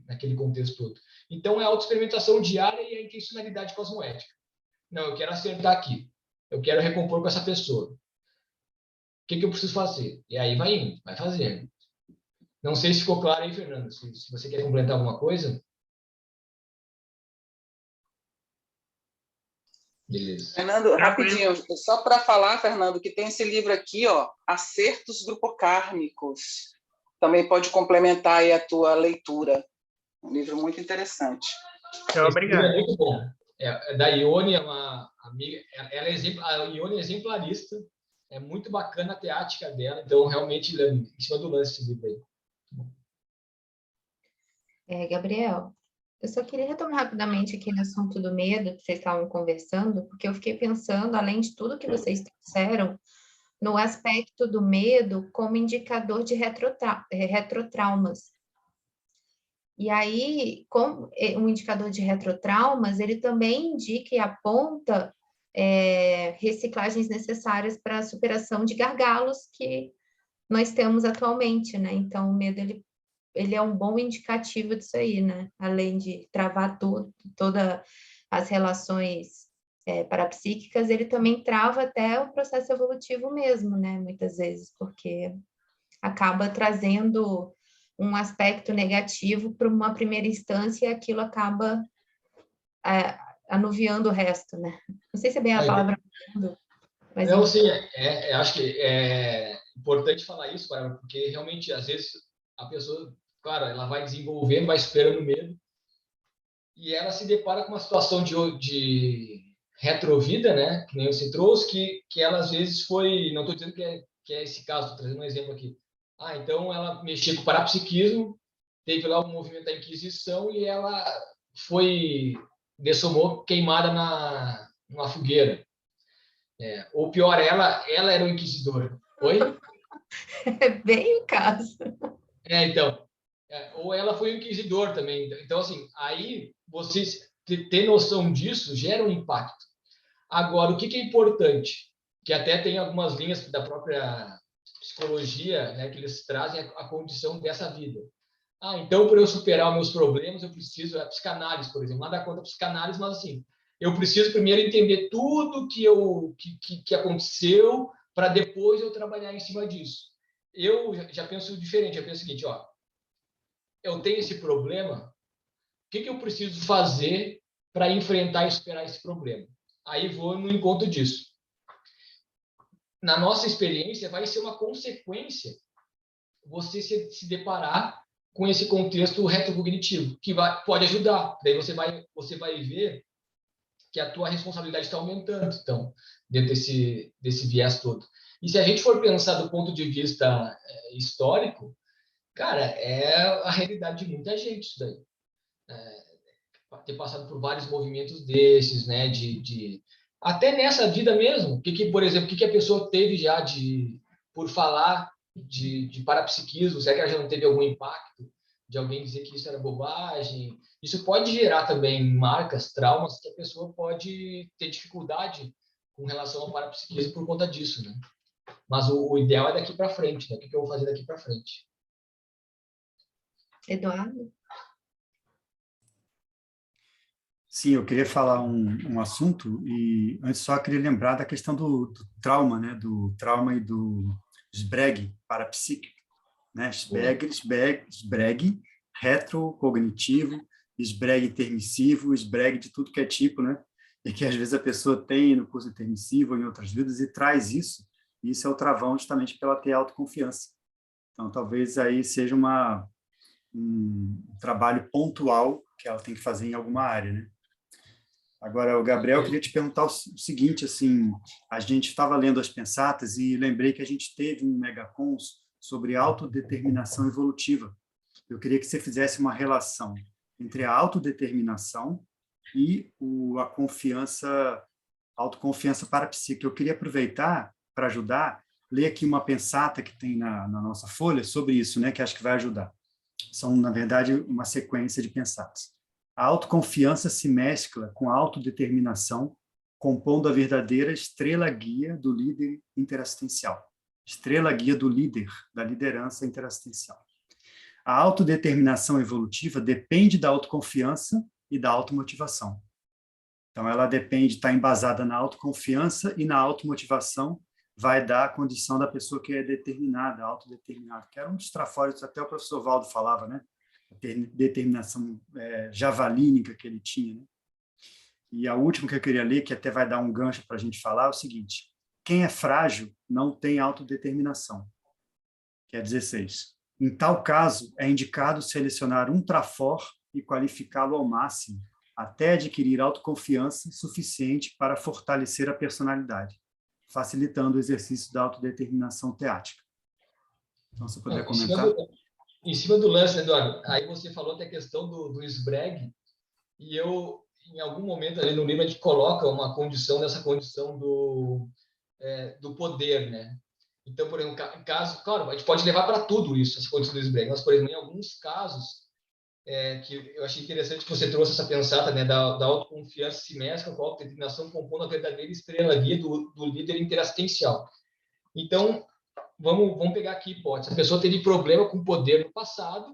naquele contexto todo. Então, é a autoexperimentação diária e a intencionalidade cosmoética. Não, eu quero acertar aqui. Eu quero recompor com essa pessoa. O que eu preciso fazer? E aí vai indo, vai fazendo. Não sei se ficou claro aí, Fernando. Se você quer completar alguma coisa. Beleza. Fernando, rapidinho, só para falar, Fernando, que tem esse livro aqui, ó, Acertos Grupocármicos. Também pode complementar aí a tua leitura. Um livro muito interessante. Obrigado. É muito bom. Da Ione, é uma amiga. A Ione é exemplarista. É muito bacana a teática dela. Então, realmente, em cima do lance esse livro aí. Gabriel, eu só queria retomar rapidamente aqui no assunto do medo que vocês estavam conversando, porque eu fiquei pensando, além de tudo que vocês disseram, no aspecto do medo como indicador de retrotraumas. E aí, como um indicador de retrotraumas, ele também indica e aponta reciclagens necessárias para a superação de gargalos que nós temos atualmente, né? Então, o medo, ele é um bom indicativo disso aí, né? Além de travar todas as relações parapsíquicas, ele também trava até o processo evolutivo mesmo, né? Muitas vezes, porque acaba trazendo um aspecto negativo para uma primeira instância e aquilo acaba anuviando o resto, né? Não sei se é bem a palavra anuviando, mas... Não, sim, acho que é importante falar isso, porque realmente, às vezes, a pessoa, claro, ela vai desenvolvendo, vai superando o medo, e ela se depara com uma situação de retrovida, né? Que nem você trouxe, que ela, às vezes, foi... Não estou dizendo que é esse caso, estou trazendo um exemplo aqui. Então ela mexia com o parapsiquismo, teve lá o movimento da Inquisição e ela dessomou queimada numa fogueira. Ou pior, ela era o inquisidor. Oi? É bem o caso. Então. Ou ela foi o inquisidor também. Então, assim, aí vocês ter noção disso gera um impacto. Agora, o que é importante? Que até tem algumas linhas da própria psicologia, né, que eles trazem a condição dessa vida. Então, para eu superar os meus problemas, eu preciso... A psicanálise, por exemplo, nada contra a psicanálise, mas assim, eu preciso primeiro entender tudo que aconteceu para depois eu trabalhar em cima disso. Eu já penso diferente, eu penso o seguinte, eu tenho esse problema, o que eu preciso fazer para enfrentar e superar esse problema? Aí vou no encontro disso. Na nossa experiência, vai ser uma consequência você se deparar com esse contexto retrocognitivo, que pode ajudar. Daí você vai ver que a tua responsabilidade está aumentando, então, dentro desse viés todo. E se a gente for pensar do ponto de vista histórico, cara, é a realidade de muita gente isso daí. Ter passado por vários movimentos desses, né, até nessa vida mesmo, por exemplo, o que a pessoa teve já por falar de parapsiquismo, será que ela já não teve algum impacto de alguém dizer que isso era bobagem? Isso pode gerar também marcas, traumas, que a pessoa pode ter dificuldade com relação ao parapsiquismo por conta disso, né? Mas o ideal é daqui para frente, né? O que eu vou fazer daqui para frente? Eduardo? Sim, eu queria falar um assunto, e antes só queria lembrar da questão do trauma, né? Do trauma e do SBREG parapsíquico. né? SBREG, retrocognitivo, SBREG intermissivo, SBREG de tudo que é tipo, né? E que às vezes a pessoa tem no curso intermissivo ou em outras vidas e traz isso, e isso é o travão justamente para ela ter autoconfiança. Então, talvez aí seja um trabalho pontual que ela tem que fazer em alguma área, né? Agora, o Gabriel, eu queria te perguntar o seguinte, assim, a gente estava lendo as pensatas e lembrei que a gente teve um Megacons sobre autodeterminação evolutiva. Eu queria que você fizesse uma relação entre a autodeterminação e a autoconfiança parapsíquica. Eu queria aproveitar para ajudar, ler aqui uma pensata que tem na nossa folha sobre isso, né, que acho que vai ajudar. São, na verdade, uma sequência de pensatas. A autoconfiança se mescla com a autodeterminação, compondo a verdadeira estrela-guia do líder interassistencial. Estrela-guia do líder, da liderança interassistencial. A autodeterminação evolutiva depende da autoconfiança e da automotivação. Então, ela depende, está embasada na autoconfiança e na automotivação, vai dar a condição da pessoa que é determinada, autodeterminada, que era um dos trafórios, até o professor Valdo falava, né? A determinação javalínica que ele tinha. Né? E a última que eu queria ler, que até vai dar um gancho para a gente falar, é o seguinte: quem é frágil não tem autodeterminação, que é 16. Em tal caso, é indicado selecionar um trafor e qualificá-lo ao máximo, até adquirir autoconfiança suficiente para fortalecer a personalidade, facilitando o exercício da autodeterminação teática. Então, se puder comentar. Em cima do lance, Eduardo, aí você falou até a questão do SBREG, e eu, em algum momento ali no livro, a gente coloca uma condição nessa condição do poder, né? Então, por exemplo, em caso, claro, a gente pode levar para tudo isso, essa condição do SBREG, mas, por exemplo, em alguns casos, que eu achei interessante que você trouxe essa pensata, né, da autoconfiança se mescla com a autodeterminação, compondo a verdadeira estrela-guia do líder interassistencial. Então, vamos pegar aqui hipótese. A pessoa teve problema com poder no passado,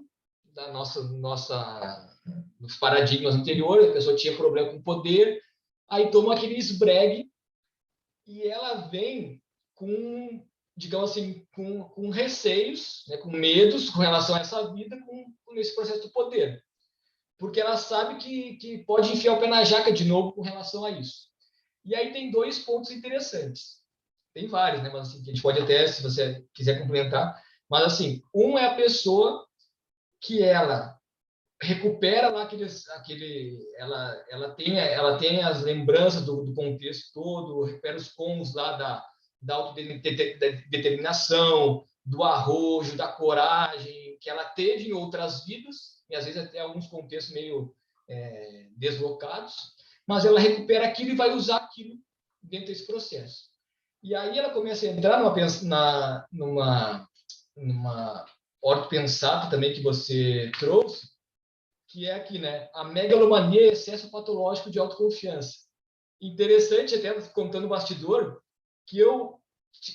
nos paradigmas anteriores, a pessoa tinha problema com poder, aí toma aquele SBREG e ela vem com, digamos assim, com receios, né, com medos com relação a essa vida, com esse processo do poder. Porque ela sabe que pode enfiar o pé na jaca de novo com relação a isso. E aí tem dois pontos interessantes. Tem vários, né? Mas assim, que a gente pode até, se você quiser complementar. Mas assim, um é a pessoa que ela recupera lá ela tem as lembranças do contexto todo, recupera os cons lá da autodeterminação, do arrojo, da coragem que ela teve em outras vidas, e às vezes até alguns contextos meio deslocados, mas ela recupera aquilo e vai usar aquilo dentro desse processo. E aí ela começa a entrar numa ordem pensata também que você trouxe, que é aqui, né? A megalomania é excesso patológico de autoconfiança. Interessante, até contando o bastidor, que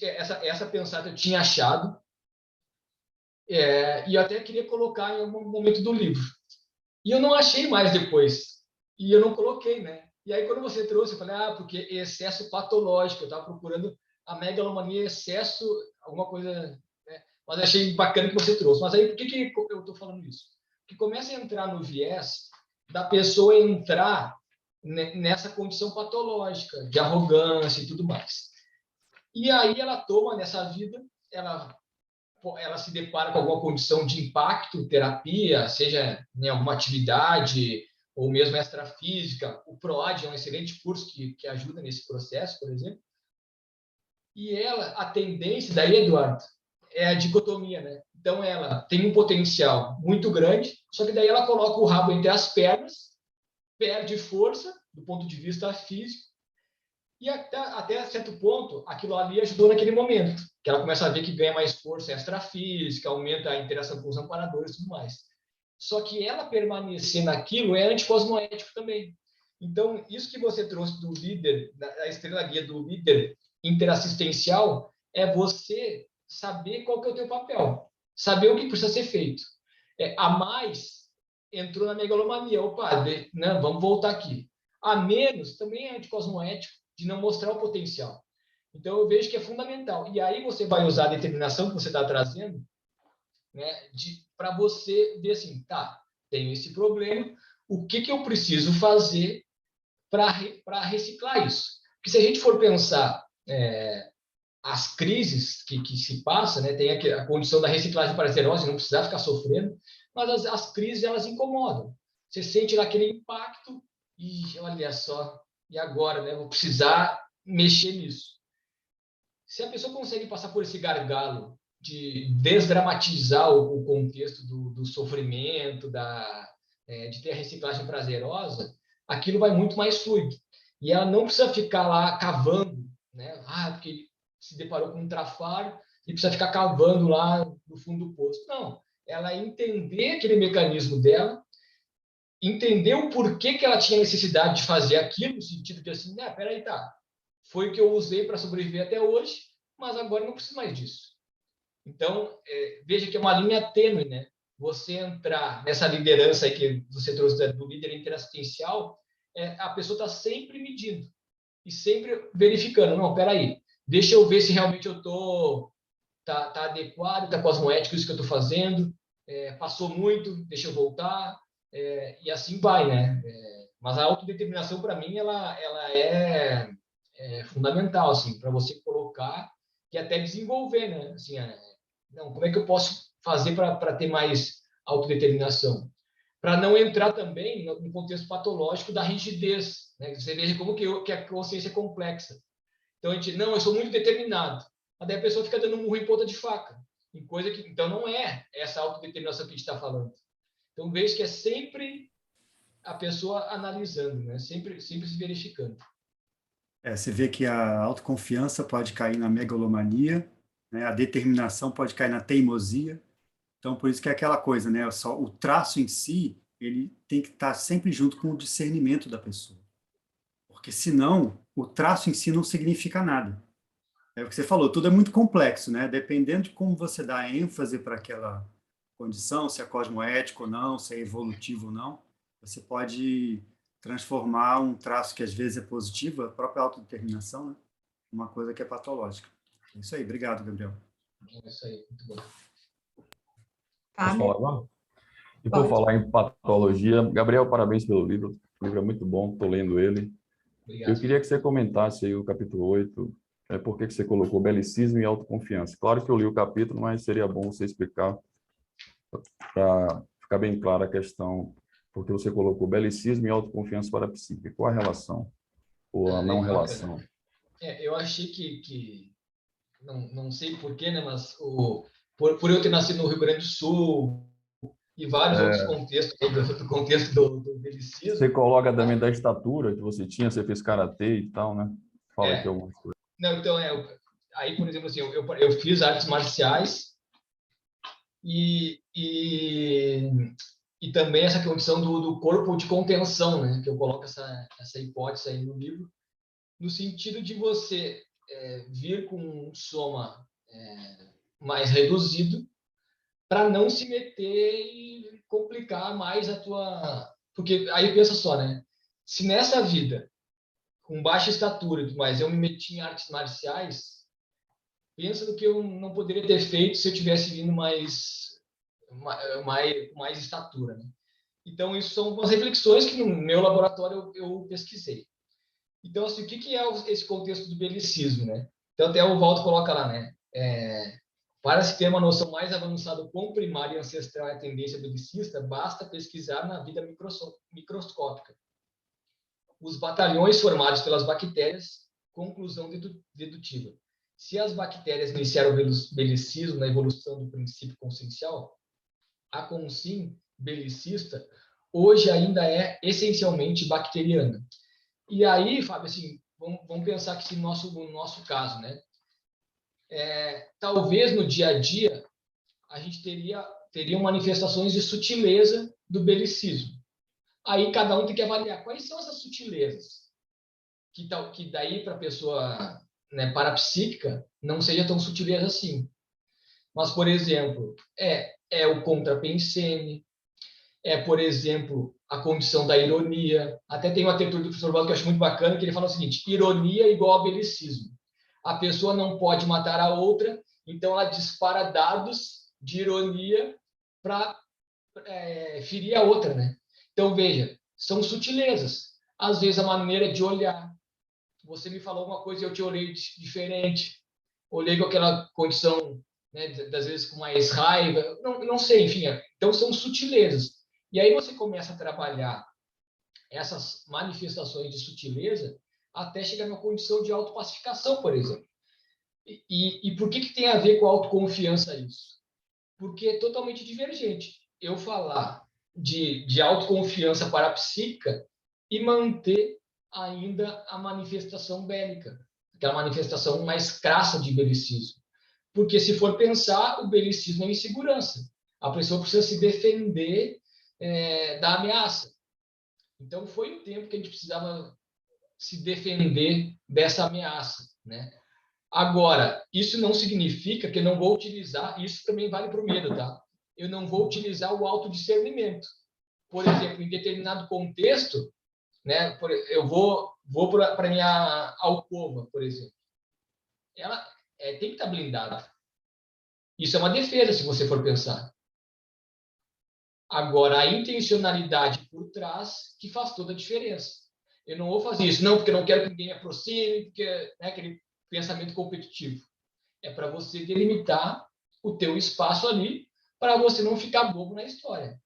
essa pensata eu tinha achado, e eu até queria colocar em algum momento do livro. E eu não achei mais depois. E eu não coloquei, né? E aí, quando você trouxe, eu falei, porque excesso patológico. Eu estava procurando a megalomania, excesso, alguma coisa, né? Mas achei bacana que você trouxe. Mas aí, por que eu estou falando isso? Porque começa a entrar no viés da pessoa entrar nessa condição patológica, de arrogância e tudo mais. E aí ela toma nessa vida, ela se depara com alguma condição de impacto, terapia, seja em alguma atividade ou mesmo extrafísica. O PROAD é um excelente curso que ajuda nesse processo, por exemplo. E a tendência daí, Eduardo, é a dicotomia, né? Então, ela tem um potencial muito grande, só que daí ela coloca o rabo entre as pernas, perde força do ponto de vista físico, e até certo ponto, aquilo ali ajudou naquele momento, que ela começa a ver que ganha mais força extrafísica, aumenta a interação com os amparadores e tudo mais. Só que ela permanecer naquilo é anticosmoético também. Então, isso que você trouxe do líder, da estrela guia do líder interassistencial, é você saber qual que é o teu papel, saber o que precisa ser feito. A mais entrou na megalomania. Opa, né, vamos voltar aqui. A menos também é anticosmoético, de não mostrar o potencial. Então, eu vejo que é fundamental. E aí você vai usar a determinação que você está trazendo né, para você ver assim, tá, tenho esse problema, o que eu preciso fazer para reciclar isso? Porque se a gente for pensar as crises que se passa, né, tem a condição da reciclagem prazerosa, não precisar ficar sofrendo, mas as crises, elas incomodam. Você sente lá aquele impacto e olha só, e agora, né, vou precisar mexer nisso. Se a pessoa consegue passar por esse gargalo de desdramatizar o contexto do sofrimento, de ter a reciclagem prazerosa, aquilo vai muito mais fluido. E ela não precisa ficar lá cavando, né? Porque se deparou com um trafalho e precisa ficar cavando lá no fundo do poço. Não, ela entender aquele mecanismo dela, entender o porquê que ela tinha necessidade de fazer aquilo, no sentido de assim, peraí, tá, foi o que eu usei para sobreviver até hoje, mas agora não preciso mais disso. Então, veja que é uma linha tênue, né? Você entrar nessa liderança aí que você trouxe do líder interassistencial, a pessoa está sempre medindo e sempre verificando. Não, peraí, deixa eu ver se realmente eu estou tá adequado, está cosmoético isso que eu estou fazendo, passou muito, deixa eu voltar, e assim vai, né? Mas a autodeterminação, para mim, ela é fundamental, assim, para você colocar e até desenvolver, né? Assim, não, como é que eu posso fazer para ter mais autodeterminação? Para não entrar também no contexto patológico da rigidez, né? Você veja como que a consciência é complexa. Então, eu sou muito determinado. Mas daí a pessoa fica dando um murro em ponta de faca. Em coisa que, então, não é essa autodeterminação que a gente está falando. Então, veja que é sempre a pessoa analisando, né? Sempre se verificando. Você vê que a autoconfiança pode cair na megalomania, né? A determinação pode cair na teimosia. Então, por isso que é aquela coisa, né? Só o traço em si, ele tem que estar sempre junto com o discernimento da pessoa. Porque, senão, o traço em si não significa nada. É o que você falou, tudo é muito complexo, né? Dependendo de como você dá ênfase para aquela condição, se é cosmoético ou não, se é evolutivo ou não, você pode transformar um traço que às vezes é positivo, a própria autodeterminação, né? Uma coisa que é patológica. É isso aí, obrigado, Gabriel. É isso aí, muito bom. Posso falar agora? E por falar em patologia, Gabriel, parabéns pelo livro. O livro é muito bom, estou lendo ele. Obrigado. Eu queria que você comentasse aí o capítulo 8, por que você colocou belicismo e autoconfiança. Claro que eu li o capítulo, mas seria bom você explicar para ficar bem clara a questão, porque você colocou belicismo e autoconfiança para a psique. Qual a relação? Ou a não relação? Eu achei que não sei porquê, né, mas por eu ter nascido no Rio Grande do Sul e vários outros contextos, do contexto do belicismo... Você coloca também da estatura que você tinha, você fez karatê e tal, né? Fala aqui algumas coisas. Não, então, aí, por exemplo, assim, eu fiz artes marciais e também essa condição do corpo de contenção, né? Que eu coloco essa hipótese aí no livro, no sentido de você vir com um soma mais reduzido para não se meter e complicar mais a tua... Porque aí pensa só, né? Se nessa vida, com baixa estatura e tudo mais, eu me meti em artes marciais, pensa no que eu não poderia ter feito se eu tivesse vindo mais estatura, né? Então, isso são umas reflexões que no meu laboratório eu pesquisei. Então, assim, o que é esse contexto do belicismo, né? Então, até o Valdo coloca lá, né? Para se ter uma noção mais avançada do quão primária e ancestral é a tendência belicista, basta pesquisar na vida microscópica. Os batalhões formados pelas bactérias, conclusão dedutiva. Se as bactérias iniciaram o belicismo na evolução do princípio consciencial, a consim belicista hoje ainda é essencialmente bacteriana. E aí, Fábio, assim, vamos pensar que no nosso caso, né? Talvez no dia a dia a gente teria manifestações de sutileza do belicismo. Aí cada um tem que avaliar quais são essas sutilezas que daí para a pessoa, né, parapsíquica não seja tão sutileza assim. Mas, por exemplo, o contrapensene, por exemplo, a condição da ironia. Até tem uma teoria do professor Valdo que eu acho muito bacana, que ele fala o seguinte: ironia igual a belicismo. A pessoa não pode matar a outra, então ela dispara dados de ironia para ferir a outra, né? Então, veja, são sutilezas. Às vezes, a maneira de olhar. Você me falou uma coisa e eu te olhei diferente. Olhei com aquela condição, né, das vezes com mais raiva. Não sei, enfim. Então, são sutilezas. E aí você começa a trabalhar essas manifestações de sutileza até chegar numa condição de autopacificação, por exemplo. E por que tem a ver com a autoconfiança isso? Porque é totalmente divergente. Eu falar de autoconfiança parapsíquica e manter ainda a manifestação bélica, aquela manifestação mais crassa de belicismo. Porque, se for pensar, o belicismo é insegurança. A pessoa precisa se defender da ameaça. Então, foi um tempo que a gente precisava se defender dessa ameaça, né? Agora, isso não significa que eu não vou utilizar, isso também vale para o medo, tá? Eu não vou utilizar o autodiscernimento. Por exemplo, em determinado contexto, né, eu vou para a minha alcova, por exemplo. Ela tem que estar blindada. Isso é uma defesa, se você for pensar. Agora, a intencionalidade por trás que faz toda a diferença. Eu não vou fazer isso, não, porque eu não quero que ninguém me aproxime, porque, né, aquele pensamento competitivo. É para você delimitar o teu espaço ali, para você não ficar bobo na história.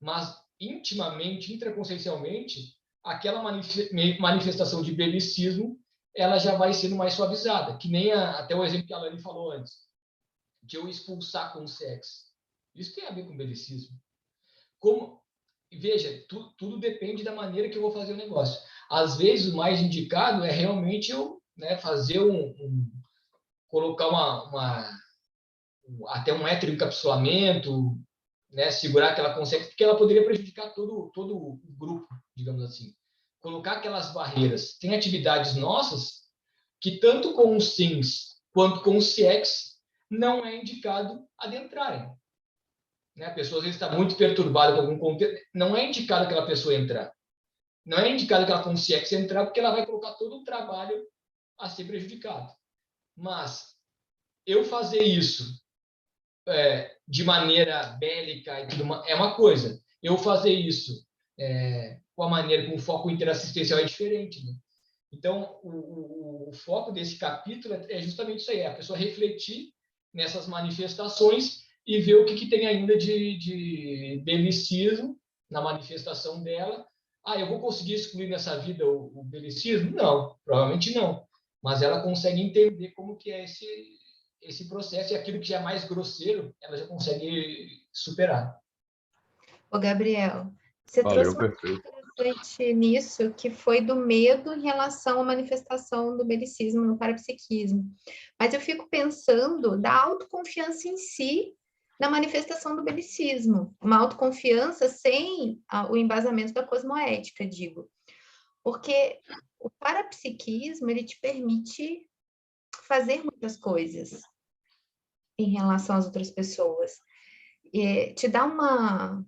Mas, intimamente, intraconsciencialmente, aquela manifestação de belicismo, ela já vai sendo mais suavizada. Que nem até o exemplo que a Alane falou antes, de eu expulsar com sexo. Isso tem a ver com belicismo. Veja, tudo depende da maneira que eu vou fazer o negócio. Às vezes, o mais indicado é realmente eu, né, fazer colocar até um heteroencapsulamento, né, segurar aquela consciência, porque ela poderia prejudicar todo o grupo, digamos assim. Colocar aquelas barreiras. Tem atividades nossas que, tanto com os SINs quanto com os CIEX, não é indicado adentrarem. Né? A pessoa, às vezes, está muito perturbada com algum contexto, não é indicado aquela pessoa entrar. Não é indicado aquela consciência entrar, porque ela vai colocar todo o trabalho a ser prejudicado. Mas eu fazer isso de maneira bélica e tudo é uma coisa. Eu fazer isso com a maneira, com o foco interassistencial é diferente. Né? Então, o foco desse capítulo é justamente isso aí, a pessoa refletir nessas manifestações e ver o que tem ainda de belicismo na manifestação dela. Eu vou conseguir excluir nessa vida o belicismo? Não, provavelmente não. Mas ela consegue entender como que é esse processo, e aquilo que é mais grosseiro, ela já consegue superar. Ô, Gabriel, você Valeu, trouxe uma perfeito. coisa interessante nisso, que foi do medo em relação à manifestação do belicismo no parapsiquismo. Mas eu fico pensando da autoconfiança em si na manifestação do belicismo. Uma autoconfiança sem o embasamento da cosmoética, digo. Porque o parapsiquismo, ele te permite fazer muitas coisas em relação às outras pessoas. E te dá uma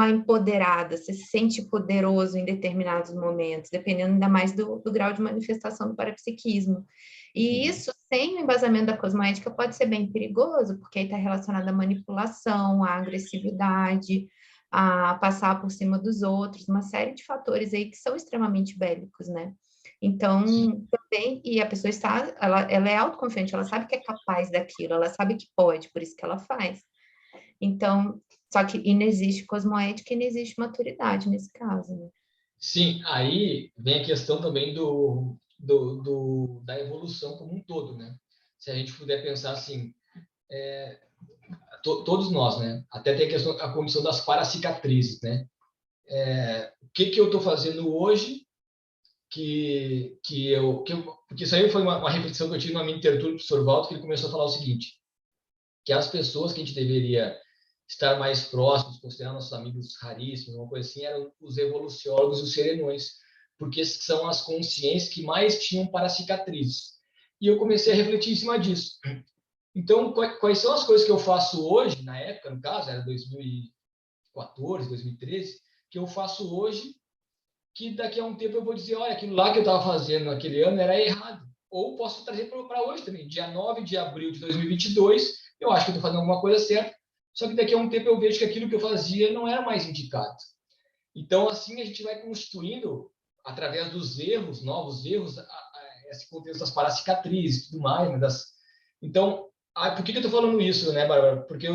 empoderada, você se sente poderoso em determinados momentos, dependendo ainda mais do grau de manifestação do parapsiquismo. E isso, sem o embasamento da cosmoética, pode ser bem perigoso, porque aí está relacionado à manipulação, à agressividade, a passar por cima dos outros, uma série de fatores aí que são extremamente bélicos, né? Então, também, e a pessoa ela é autoconfiante, ela sabe que é capaz daquilo, ela sabe que pode, por isso que ela faz. Então, só que não existe cosmoética e não existe maturidade nesse caso, né? Sim, aí vem a questão também da evolução como um todo, né? Se a gente puder pensar assim, todos nós, né? Até tem a condição das paracicatrizes, né? O que eu estou fazendo hoje porque isso aí foi uma reflexão que eu tive no amigo tertúlio do professor Walter, que ele começou a falar o seguinte, que as pessoas que a gente deveria estar mais próximos, considerar nossos amigos raríssimos, uma coisa assim, eram os evoluciólogos e os serenões, porque são as consciências que mais tinham paracicatrizes. E eu comecei a refletir em cima disso. Então, quais são as coisas que eu faço hoje, na época, no caso, era 2014, 2013, que eu faço hoje, que daqui a um tempo eu vou dizer, olha, aquilo lá que eu estava fazendo naquele ano era errado. Ou posso trazer para hoje também. Dia 9 de abril de 2022, eu acho que eu estou fazendo alguma coisa certa, Só que daqui a um tempo eu vejo que aquilo que eu fazia não era mais indicado. Então, assim, a gente vai constituindo, através dos erros, novos erros, esse contexto das paracicatrizes e tudo mais. Né, Então, por que eu estou falando isso, né, Bárbara? Porque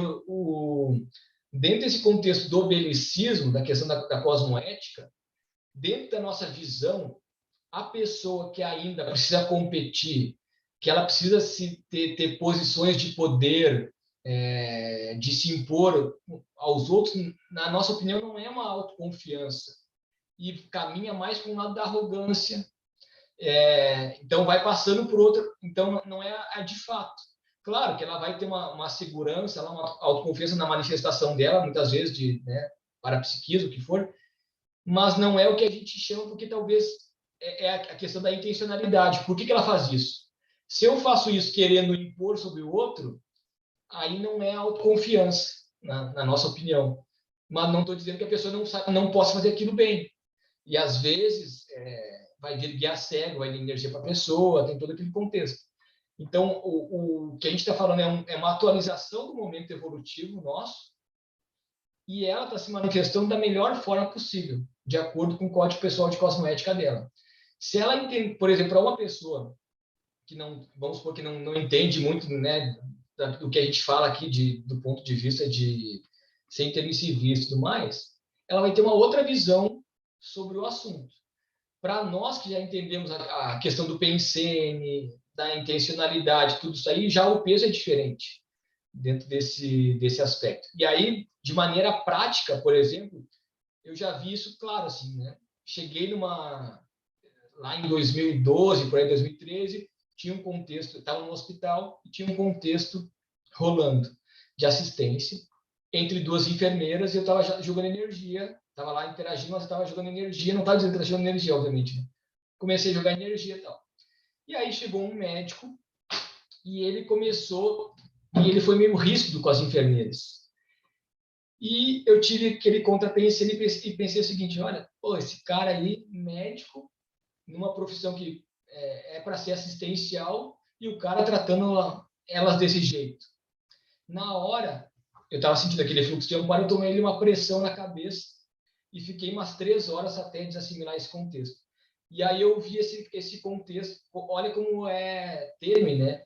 dentro desse contexto do belicismo, da questão da cosmoética, dentro da nossa visão, a pessoa que ainda precisa competir, que ela precisa ter posições de poder, de se impor aos outros, na nossa opinião, não é uma autoconfiança. E caminha mais para um lado da arrogância. Então, vai passando por outra. Então, não é a de fato. Claro que ela vai ter uma segurança, uma autoconfiança na manifestação dela, muitas vezes, de parapsiquismo, o que for, mas não é o que a gente chama, porque talvez é a questão da intencionalidade. Por que ela faz isso? Se eu faço isso querendo impor sobre o outro, aí não é autoconfiança, na nossa opinião. Mas não estou dizendo que a pessoa não possa fazer aquilo bem. E, às vezes, vai vir guiar cego, vai vir energia para a pessoa, tem todo aquele contexto. Então, o que a gente está falando é uma atualização do momento evolutivo nosso, e ela está se manifestando da melhor forma possível, de acordo com o código pessoal de cosmoética dela. Se ela entende, por exemplo, para uma pessoa que não, vamos supor que não entende muito, né, do que a gente fala aqui do ponto de vista de ser intermissivista e tudo mais, ela vai ter uma outra visão sobre o assunto. Para nós que já entendemos a questão do PNCN, da intencionalidade, tudo isso aí, já o peso é diferente dentro desse aspecto. E aí, de maneira prática, por exemplo, eu já vi isso claro, assim, né? Cheguei lá em 2012, por aí 2013, tinha um contexto, estava no hospital e tinha um contexto rolando de assistência entre duas enfermeiras e eu estava jogando energia, estava lá interagindo, mas eu estava jogando energia, não estava dizendo que estava jogando energia, obviamente. Né? Comecei a jogar energia e tal. E aí chegou um médico e ele foi meio ríspido com as enfermeiras. E eu tive aquele contrapenso e pensei o seguinte, olha, esse cara aí, médico, numa profissão que é para ser assistencial, e o cara tratando elas desse jeito. Na hora, eu estava sentindo aquele fluxo de amparo, eu tomei uma pressão na cabeça e fiquei umas 3 horas até desassimilar esse contexto. E aí eu vi esse contexto, olha como é termo, né?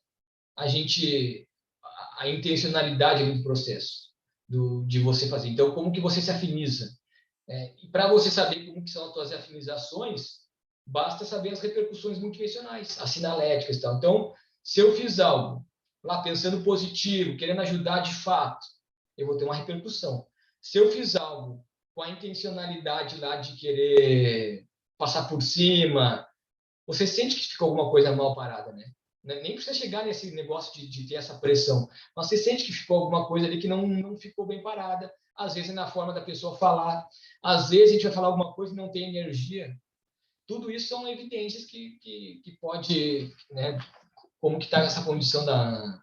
A intencionalidade do processo de você fazer. Então, como que você se afiniza? E para você saber como que são as suas afinizações, basta saber as repercussões multidimensionais, as sinaléticas e tal. Então, se eu fiz algo lá pensando positivo, querendo ajudar de fato, eu vou ter uma repercussão. Se eu fiz algo com a intencionalidade lá de querer passar por cima, você sente que ficou alguma coisa mal parada, né? Nem precisa chegar nesse negócio de ter essa pressão, mas você sente que ficou alguma coisa ali que não ficou bem parada. Às vezes é na forma da pessoa falar, às vezes a gente vai falar alguma coisa e não tem energia. Tudo isso são evidências que pode, né, como que está essa condição da...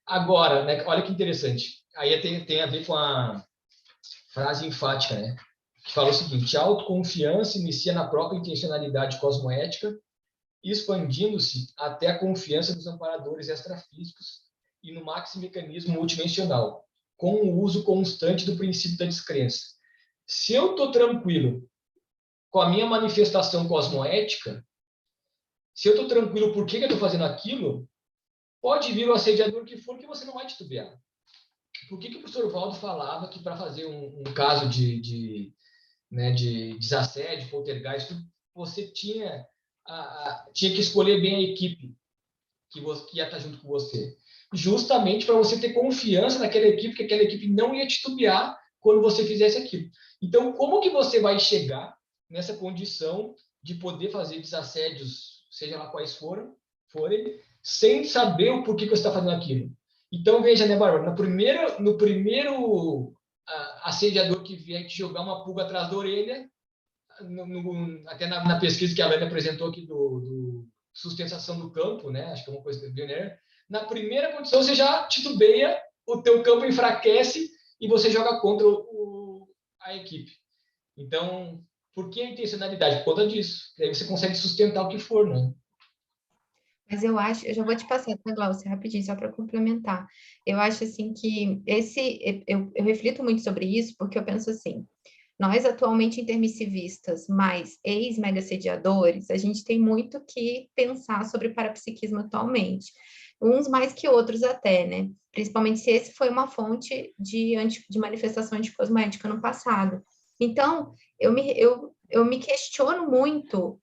Agora, né, olha que interessante, aí tem a ver com a frase enfática, né, que fala o seguinte, a autoconfiança inicia na própria intencionalidade cosmoética, expandindo-se até a confiança dos amparadores extrafísicos e no maximecanismo multidimensional, com o uso constante do princípio da descrença. Se eu estou tranquilo com a minha manifestação cosmoética, se eu estou tranquilo por que eu estou fazendo aquilo, pode vir o assediador que for que você não vai titubear. Por que o professor Valdo falava que para fazer um caso de desassédio, poltergeist, você tinha que escolher bem a equipe que ia estar junto com você. Justamente para você ter confiança naquela equipe, que aquela equipe não ia titubear quando você fizesse aquilo. Então, como que você vai chegar nessa condição de poder fazer desassédios, seja lá quais forem, sem saber o porquê que você está fazendo aquilo? Então, veja, né, Bárbara, no primeiro assediador que vier te jogar uma pulga atrás da orelha, até na pesquisa que a Lana apresentou aqui do sustentação do campo, né? Acho que é uma coisa pioneira. Na primeira condição, você já titubeia, o teu campo enfraquece e você joga contra a equipe. Então, por que a intencionalidade? Por conta disso. Aí você consegue sustentar o que for, né? Mas eu acho, eu já vou te passar, tá, Glaucia, rapidinho, só para complementar. Eu acho, assim, que eu reflito muito sobre isso, porque eu penso assim, nós, atualmente, intermissivistas, mais ex-megassediadores, a gente tem muito que pensar sobre parapsiquismo atualmente. Uns mais que outros até, né? Principalmente se esse foi uma fonte de manifestação anticosmética no passado. Então, eu me questiono muito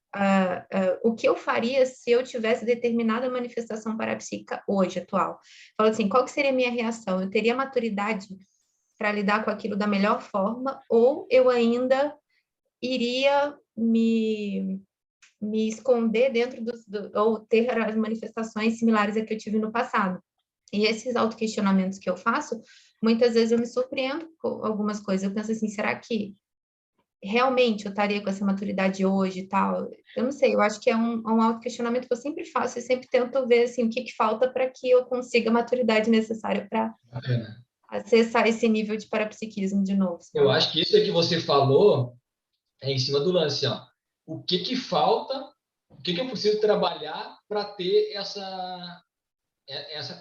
o que eu faria se eu tivesse determinada manifestação parapsíquica hoje, atual. Falo assim, qual que seria a minha reação? Eu teria maturidade para lidar com aquilo da melhor forma, ou eu ainda iria me esconder dentro ou ter as manifestações similares a que eu tive no passado. E esses autoquestionamentos que eu faço, muitas vezes eu me surpreendo com algumas coisas. Eu penso assim, será que realmente eu estaria com essa maturidade hoje e tal? Eu não sei, eu acho que é um autoquestionamento que eu sempre faço e sempre tento ver assim, o que falta para que eu consiga a maturidade necessária para acessar esse nível de parapsiquismo de novo. Eu acho que isso que você falou é em cima do lance, ó. O que falta, o que eu preciso trabalhar para ter essa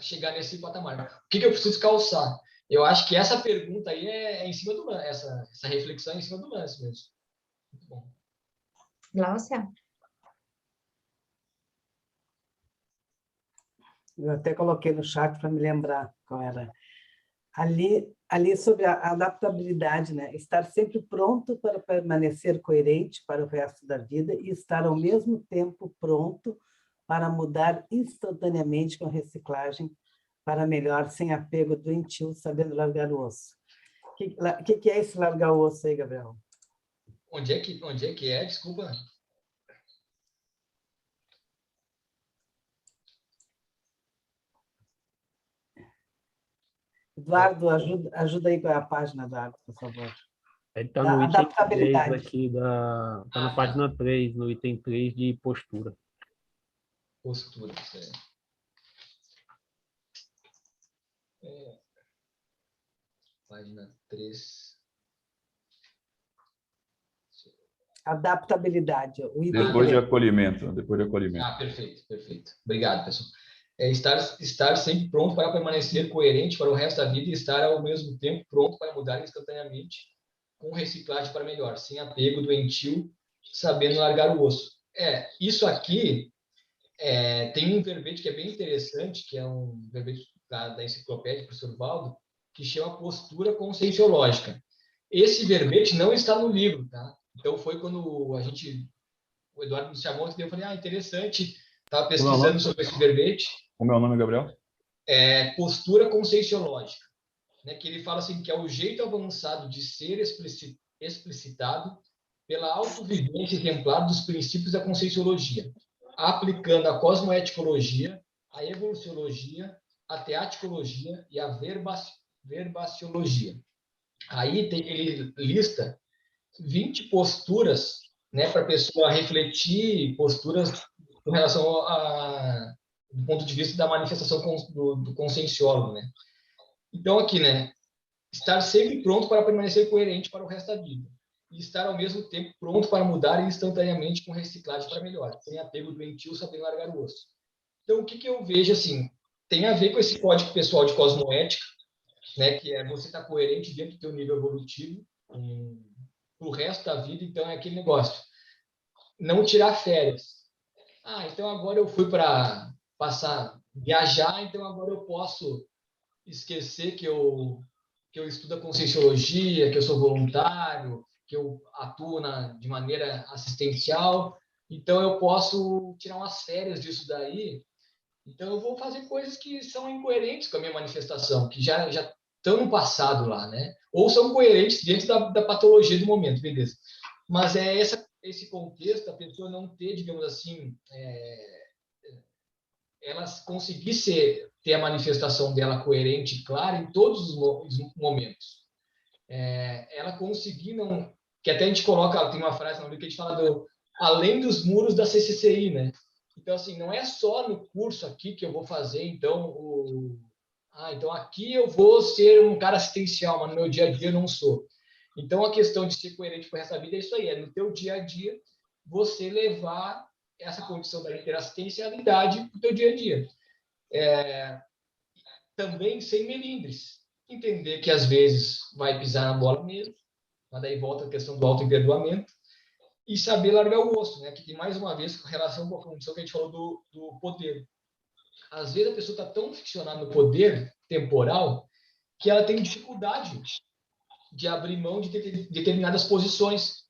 chegar nesse patamar? O que eu preciso calçar? Eu acho que essa pergunta aí é em cima do lance, essa reflexão é em cima do lance mesmo. Muito bom. Glaucia? Eu até coloquei no chat para me lembrar qual era. Ali sobre a adaptabilidade, né? Estar sempre pronto para permanecer coerente para o resto da vida e estar ao mesmo tempo pronto para mudar instantaneamente com a reciclagem para melhor, sem apego doentio, sabendo largar o osso. O que é esse largar o osso aí, Gabriel? Onde é que é? Desculpa. Eduardo, ajuda aí com a página, Eduardo, por favor. Ele está no item 3 Adaptabilidade. aqui, tá na página 3, no item 3 de postura. Postura, certo. Página 3. Adaptabilidade. O item Depois de 3. acolhimento. Ah, perfeito. Obrigado, pessoal. Estar sempre pronto para permanecer coerente para o resto da vida e estar, ao mesmo tempo, pronto para mudar instantaneamente com reciclagem para melhor, sem apego doentio, sabendo largar o osso. Isso aqui tem um verbete que é bem interessante, que é um verbete da enciclopédia do professor Valdo, que chama postura conscienciológica. Esse verbete não está no livro, tá? Então, foi quando o Eduardo nos chamou, e eu falei, interessante, estava pesquisando sobre esse verbete. Como é o nome, Gabriel? Postura conscienciológica, né? Que ele fala assim, que é o jeito avançado de ser explicitado pela autovivência exemplar dos princípios da conscienciologia, aplicando a cosmoeticologia, a evoluciologia, a teaticologia e a verbaciologia. Aí ele lista 20 posturas, né, para a pessoa refletir, posturas com relação do ponto de vista da manifestação do conscienciólogo, né? Então, aqui, né, estar sempre pronto para permanecer coerente para o resto da vida e estar, ao mesmo tempo, pronto para mudar instantaneamente com reciclagem para melhor, sem apego doentio, sabendo largar o osso. Então, o que eu vejo, assim, tem a ver com esse código pessoal de cosmoética, né, que é você estar coerente dentro do teu nível evolutivo para o resto da vida. Então, é aquele negócio, não tirar férias. Então agora eu fui para viajar, então agora eu posso esquecer que eu estudo a conscienciologia, que eu sou voluntário, que eu atuo de maneira assistencial, então eu posso tirar umas férias disso daí. Então eu vou fazer coisas que são incoerentes com a minha manifestação, que já estão no passado lá, né? Ou são coerentes dentro da patologia do momento, beleza? Mas esse contexto, a pessoa não ter, digamos assim, ela conseguir ter a manifestação dela coerente e clara em todos os momentos. Ela conseguir não... Que até a gente coloca, tem uma frase no livro que a gente fala além dos muros da CCCI, né? Então, assim, não é só no curso aqui que eu vou fazer, então, então aqui eu vou ser um cara assistencial, mas no meu dia a dia eu não sou. Então, a questão de ser coerente com o resto da vida é isso aí, no teu dia a dia, você levar essa condição da interassistencialidade para o teu dia a dia. Também sem melindres. Entender que, às vezes, vai pisar na bola mesmo, mas daí volta a questão do auto-emperdoamento, e saber largar o osso, né? Que tem, mais uma vez, com relação com a condição que a gente falou do poder. Às vezes, a pessoa está tão ficcionada no poder temporal que ela tem dificuldade de abrir mão de determinadas posições.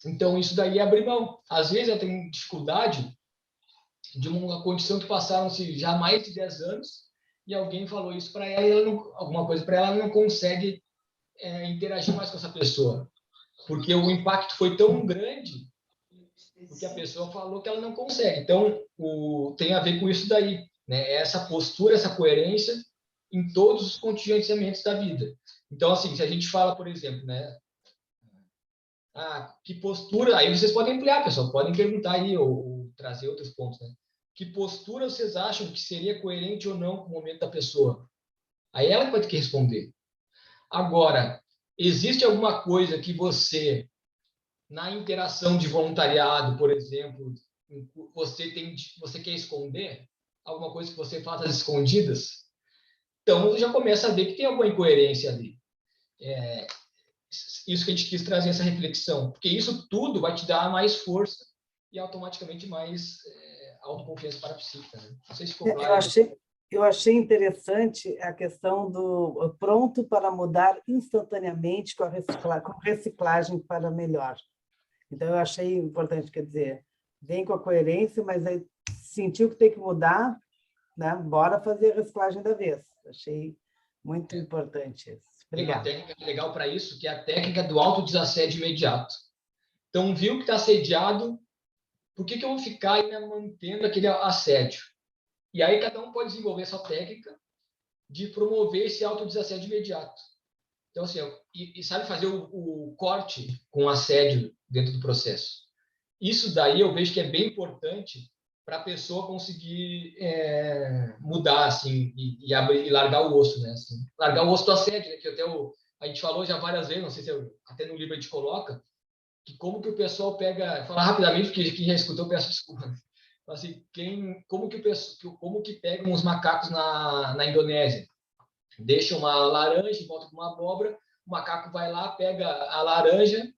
Então, isso daí é abrir mão. Às vezes, ela tem dificuldade de uma condição que passaram-se já mais de 10 anos e alguém falou isso para ela, e ela não, alguma coisa para ela, ela não consegue interagir mais com essa pessoa. Porque o impacto foi tão grande, porque a pessoa falou que ela não consegue. Então, tem a ver com isso daí, né? Essa postura, essa coerência em todos os contingenciamentos da vida. Então, assim, se a gente fala, por exemplo, né? Que postura... Aí vocês podem ampliar, pessoal, podem perguntar aí ou trazer outros pontos, né? Que postura vocês acham que seria coerente ou não com o momento da pessoa? Aí ela que vai ter que responder. Agora, existe alguma coisa que você, na interação de voluntariado, por exemplo, você quer esconder? Alguma coisa que você faz às escondidas? Então, já começa a ver que tem alguma incoerência ali. Isso que a gente quis trazer, essa reflexão. Porque isso tudo vai te dar mais força e automaticamente mais autoconfiança parapsíquica. Né? Não sei se ficou claro. Eu achei interessante a questão do pronto para mudar instantaneamente com reciclagem para melhor. Então, eu achei importante, quer dizer, vem com a coerência, mas aí sentiu que tem que mudar, né? Bora fazer a reciclagem da vez. Achei muito importante isso. Obrigada. Tem uma técnica legal para isso, que é a técnica do autodesassédio imediato. Então, viu que está assediado, por que eu vou ficar ainda mantendo aquele assédio? E aí cada um pode desenvolver essa técnica de promover esse autodesassédio imediato. Então, assim, e sabe fazer o corte com o assédio dentro do processo. Isso daí eu vejo que é bem importante para a pessoa conseguir mudar, assim, e abrir, e largar o osso, né? Assim, largar o osso do assédio, né? Que até a gente falou já várias vezes, não sei se até no livro a gente coloca, que como que o pessoal pega... Falar rapidamente, porque quem já escutou, eu peço desculpa. Assim, como que pegam os macacos na Indonésia? Deixa uma laranja em volta de uma abóbora, o macaco vai lá, pega a laranja,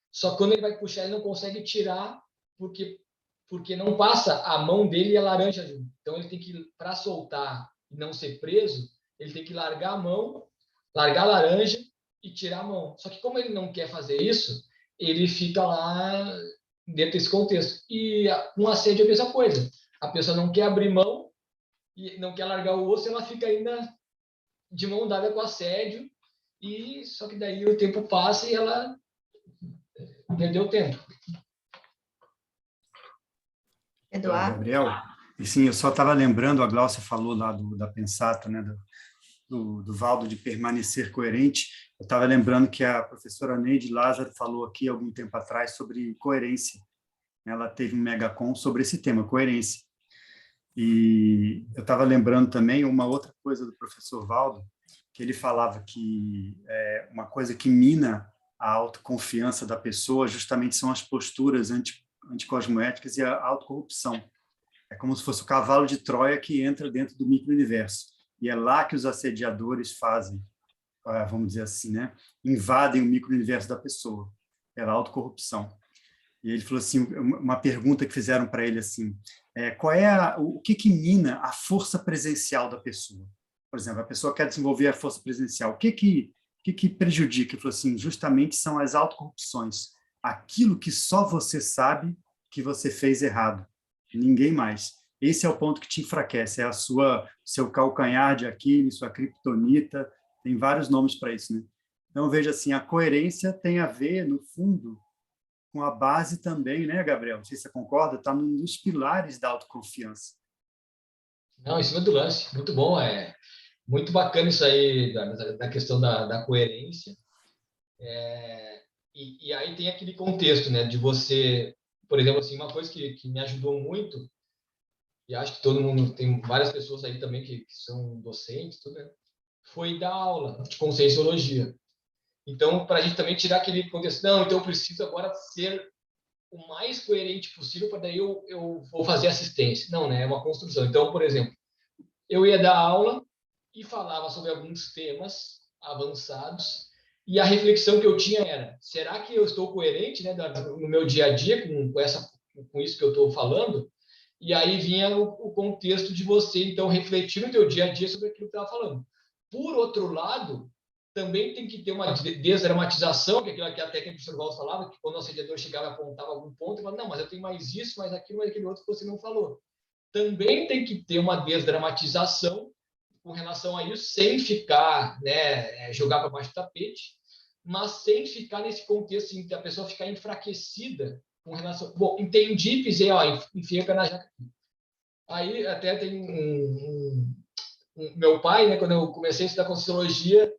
só que quando ele vai puxar, ele não consegue tirar, porque não passa a mão dele e a laranja junto. Então, ele tem que, para soltar e não ser preso, ele tem que largar a mão, largar a laranja e tirar a mão. Só que como ele não quer fazer isso, ele fica lá dentro desse contexto. E com assédio é a mesma coisa. A pessoa não quer abrir mão e não quer largar o osso, ela fica ainda de mão dada com assédio, e só que daí o tempo passa e ela perdeu o tempo. Eduardo? Gabriel, e sim, eu só estava lembrando, a Gláucia falou lá da Pensato, né, do Valdo de permanecer coerente. Eu estava lembrando que a professora Neide Lázaro falou aqui algum tempo atrás sobre coerência. Ela teve um megacon sobre esse tema, coerência. E eu estava lembrando também uma outra coisa do professor Valdo, que ele falava que uma coisa que mina a autoconfiança da pessoa justamente são as posturas anticosmoéticas e a autocorrupção. É como se fosse o cavalo de Troia que entra dentro do micro-universo. E é lá que os assediadores fazem, vamos dizer assim, né? Invadem o micro-universo da pessoa, pela autocorrupção. E ele falou assim, uma pergunta que fizeram para ele assim, o que mina a força presencial da pessoa? Por exemplo, a pessoa quer desenvolver a força presencial. O que prejudica? Ele falou assim, justamente são as autocorrupções. Aquilo que só você sabe que você fez errado. Ninguém mais. Esse é o ponto que te enfraquece, é seu calcanhar de Aquiles, sua criptonita, tem vários nomes para isso, né? Então, veja assim, a coerência tem a ver, no fundo, com a base também, né, Gabriel? Não sei se você concorda, está num dos pilares da autoconfiança. Não, em cima do lance, muito bom, muito bacana isso aí, da questão da coerência. E aí tem aquele contexto, né, de você, por exemplo, assim, uma coisa que me ajudou muito, e acho que todo mundo, tem várias pessoas aí também que são docentes, tudo, né, foi dar aula de conscienciologia. Então, para a gente também tirar aquele contexto, não, então eu preciso agora ser o mais coerente possível para daí eu vou fazer assistência. Não, né? É uma construção. Então, por exemplo, eu ia dar aula e falava sobre alguns temas avançados e a reflexão que eu tinha era: será que eu estou coerente, né, no meu dia a dia com isso que eu estou falando? E aí vinha o contexto de você, então, refletir no teu dia a dia sobre aquilo que eu estava falando. Por outro lado, também tem que ter uma desdramatização, que é aquilo que a técnica do professor Walter falava, que quando o assediador chegava e apontava algum ponto, ele falava: não, mas eu tenho mais isso, mais aquilo, mais aquele outro que você não falou. Também tem que ter uma desdramatização com relação a isso, sem ficar, né, jogar para baixo do tapete, mas sem ficar nesse contexto em que a pessoa ficar enfraquecida com relação... Bom, entendi, pisei, ó, enfiei o pé na jaca. Aí até tem meu pai, né, quando eu comecei a estudar Conscienciologia,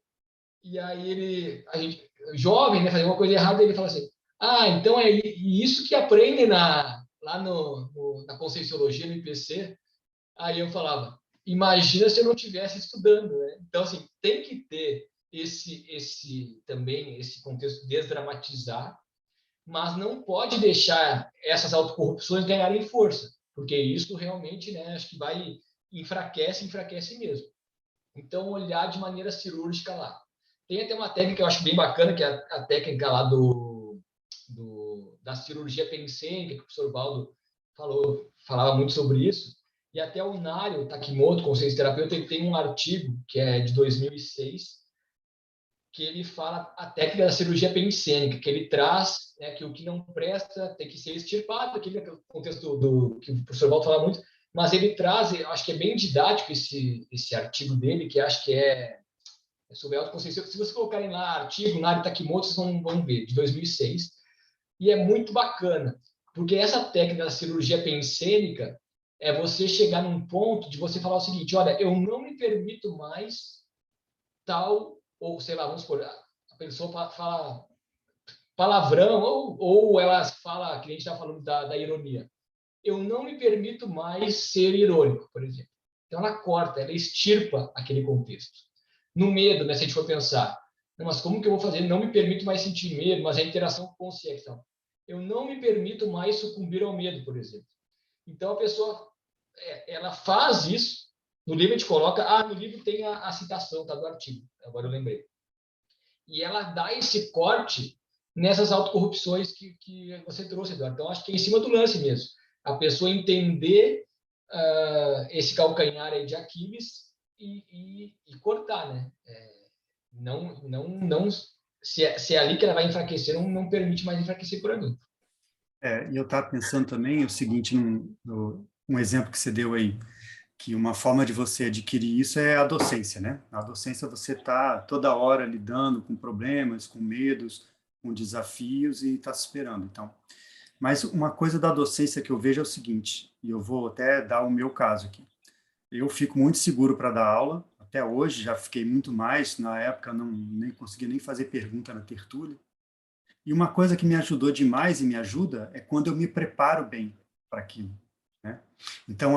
e aí a gente, jovem, né, fazia uma coisa errada, ele fala assim: ah, então é isso que aprende lá na Conscienciologia, no IPC. Aí eu falava: imagina se eu não estivesse estudando, né? Então, assim, tem que ter também esse contexto de desdramatizar, mas não pode deixar essas autocorrupções ganharem força, porque isso realmente, né, acho que enfraquece mesmo. Então, olhar de maneira cirúrgica lá. Tem até uma técnica que eu acho bem bacana, que é a técnica lá da cirurgia pensênica, que o professor Valdo falava muito sobre isso. E até o Nário Takimoto, consciência terapeuta, ele tem um artigo, que é de 2006, que ele fala a técnica da cirurgia pensênica, que ele traz, né, que o que não presta tem que ser extirpado, aquele contexto que o professor Valdo fala muito, mas ele traz, eu acho que é bem didático esse artigo dele, que acho que é sobre autoconsciência. Se vocês colocarem lá artigo, Nário Takimoto, vocês vão ver, de 2006, e é muito bacana, porque essa técnica da cirurgia pensênica é você chegar num ponto de você falar o seguinte: olha, eu não me permito mais tal, ou sei lá, vamos supor, a pessoa fala palavrão, ou ela fala, que a gente está falando da ironia. Eu não me permito mais ser irônico, por exemplo. Então ela corta, ela extirpa aquele contexto. No medo, né, se a gente for pensar: não, mas como que eu vou fazer? Não me permito mais sentir medo, mas a interação com consciência. Então, eu não me permito mais sucumbir ao medo, por exemplo. Então a pessoa, ela faz isso. No livro a gente coloca, no livro tem a citação, tá, do artigo, agora eu lembrei. E ela dá esse corte nessas autocorrupções que você trouxe, Eduardo. Então acho que é em cima do lance mesmo. A pessoa entender esse calcanhar aí de Aquiles e cortar, né? Se é ali que ela vai enfraquecer, não permite mais enfraquecer por ali. E eu estava pensando também o seguinte, um exemplo que você deu aí, que uma forma de você adquirir isso é a docência, né? Na docência você está toda hora lidando com problemas, com medos, com desafios e está se esperando. Então, mas uma coisa da docência que eu vejo é o seguinte, e eu vou até dar o meu caso aqui. Eu fico muito seguro para dar aula, até hoje já fiquei muito mais, na época nem conseguia nem fazer pergunta na tertúlia. E uma coisa que me ajudou demais e me ajuda é quando eu me preparo bem para aquilo, né? Então,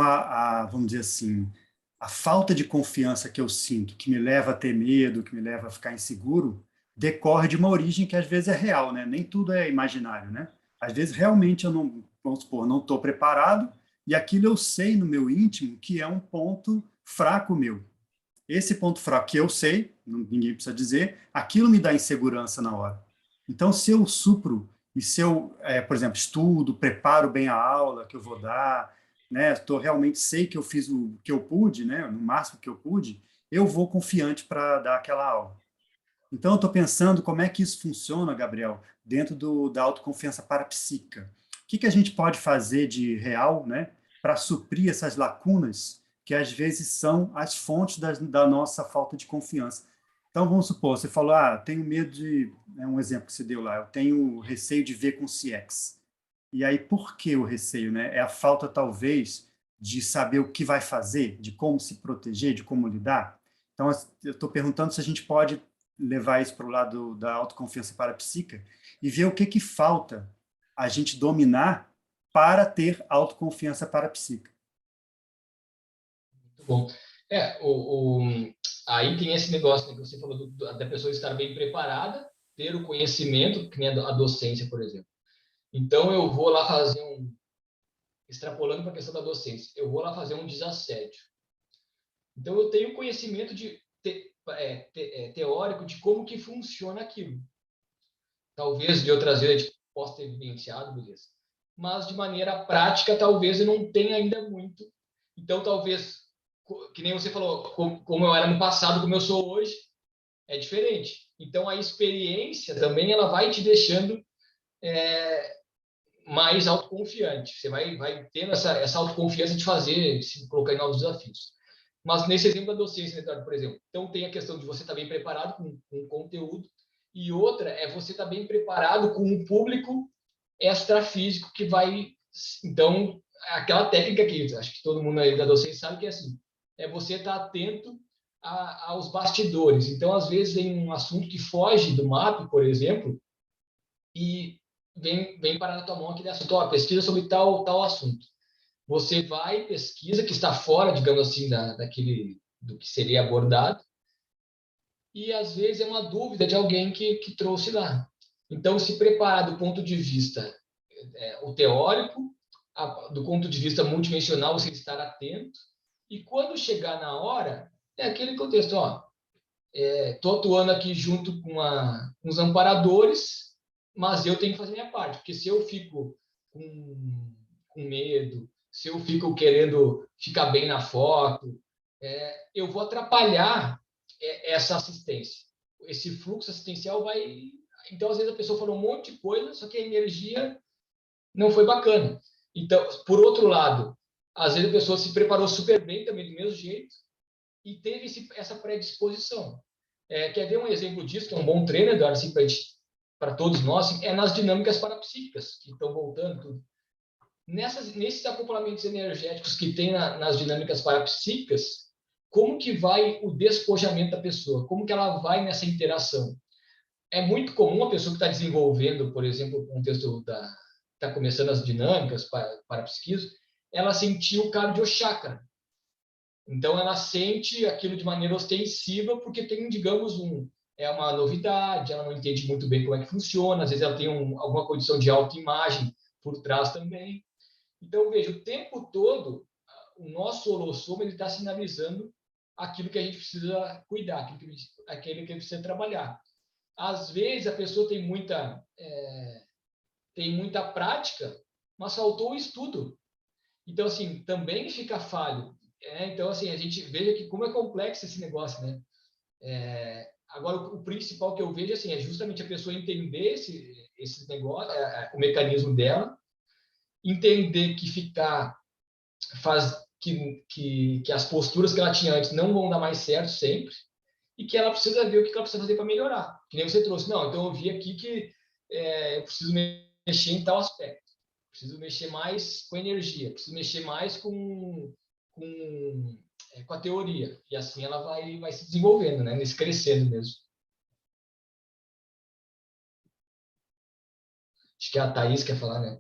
vamos dizer assim, a falta de confiança que eu sinto, que me leva a ter medo, que me leva a ficar inseguro, decorre de uma origem que às vezes é real, né? Nem tudo é imaginário, né? Às vezes realmente eu não, vamos supor, não estou preparado e aquilo eu sei no meu íntimo que é um ponto fraco meu. Esse ponto fraco que eu sei, ninguém precisa dizer, aquilo me dá insegurança na hora. Então, se eu supro e se eu, por exemplo, estudo, preparo bem a aula que eu vou dar, né, realmente sei que eu fiz o que eu pude, né, no máximo que eu pude, eu vou confiante para dar aquela aula. Então, eu estou pensando como é que isso funciona, Gabriel, dentro da autoconfiança parapsíquica. O que a gente pode fazer de real, né, para suprir essas lacunas que às vezes são as fontes da nossa falta de confiança? Então, vamos supor, você falou, tenho medo de... um exemplo que você deu lá, eu tenho receio de ver com CX. E aí, por que o receio, né? É a falta, talvez, de saber o que vai fazer, de como se proteger, de como lidar. Então, eu estou perguntando se a gente pode levar isso para o lado da autoconfiança parapsíquica e ver o que falta a gente dominar para ter autoconfiança parapsíquica. Muito bom. Aí tem esse negócio, né, que você falou da pessoa estar bem preparada, ter o conhecimento, que nem a docência, por exemplo. Então, eu vou lá fazer extrapolando para a questão da docência, eu vou lá fazer um desassédio. Então, eu tenho conhecimento teórico de como que funciona aquilo. Talvez de outras vezes a gente possa ter vivenciado, beleza. Mas de maneira prática, talvez eu não tenha ainda muito. Então, talvez, que nem você falou, como eu era no passado, como eu sou hoje, é diferente. Então, a experiência também ela vai te deixando mais autoconfiante. Você vai tendo essa autoconfiança de fazer, de se colocar em novos desafios. Mas nesse exemplo da docência, Eduardo, por exemplo, então tem a questão de você estar bem preparado com o conteúdo, e outra é você estar bem preparado com um público extrafísico que vai... Então, aquela técnica que acho que todo mundo aí da docência sabe que é assim, é você estar atento aos bastidores. Então, às vezes, vem um assunto que foge do MAP, por exemplo, e vem parar na tua mão aquele assunto, pesquisa sobre tal assunto. Você vai, pesquisa, que está fora, digamos assim, do que seria abordado, e às vezes é uma dúvida de alguém que trouxe lá. Então, se preparar do ponto de vista o teórico, do ponto de vista multidimensional, você estar atento, e quando chegar na hora, é aquele contexto, estou atuando aqui junto com os amparadores, mas eu tenho que fazer minha parte, porque se eu fico com medo, se eu fico querendo ficar bem na foto, eu vou atrapalhar essa assistência. Esse fluxo assistencial vai... Então, às vezes, a pessoa falou um monte de coisa, só que a energia não foi bacana. Então, por outro lado, às vezes a pessoa se preparou super bem também, do mesmo jeito, e teve essa predisposição. Quer ver um exemplo disso, que é um bom treino, Eduardo, assim, para todos nós, assim, nas dinâmicas parapsíquicas, que estão voltando tudo. Nesses acoplamentos energéticos que tem nas dinâmicas parapsíquicas, como que vai o despojamento da pessoa? Como que ela vai nessa interação? É muito comum a pessoa que está desenvolvendo, por exemplo, o contexto está começando as dinâmicas parapsíquicas, ela sentir o cardiochakra. Então, ela sente aquilo de maneira ostensiva, porque tem, digamos, uma novidade, ela não entende muito bem como é que funciona, às vezes ela tem alguma condição de autoimagem por trás também. Então, veja, o tempo todo, o nosso holossoma está sinalizando aquilo que a gente precisa cuidar, aquilo que precisa trabalhar. Às vezes, a pessoa tem muita prática, mas faltou o estudo. Então, assim, também fica falho. Então, assim, a gente veja que como é complexo esse negócio, né? Agora, o principal que eu vejo, assim, é justamente a pessoa entender esse negócio, o mecanismo dela, entender que as posturas que ela tinha antes não vão dar mais certo sempre, e que ela precisa ver o que ela precisa fazer para melhorar. Que nem você trouxe. Não, então eu vi aqui que eu preciso mexer em tal aspecto. Preciso mexer mais com energia. Preciso mexer mais com a teoria. E assim ela vai se desenvolvendo, né? Nesse crescendo mesmo. Acho que a Thaís quer falar, né?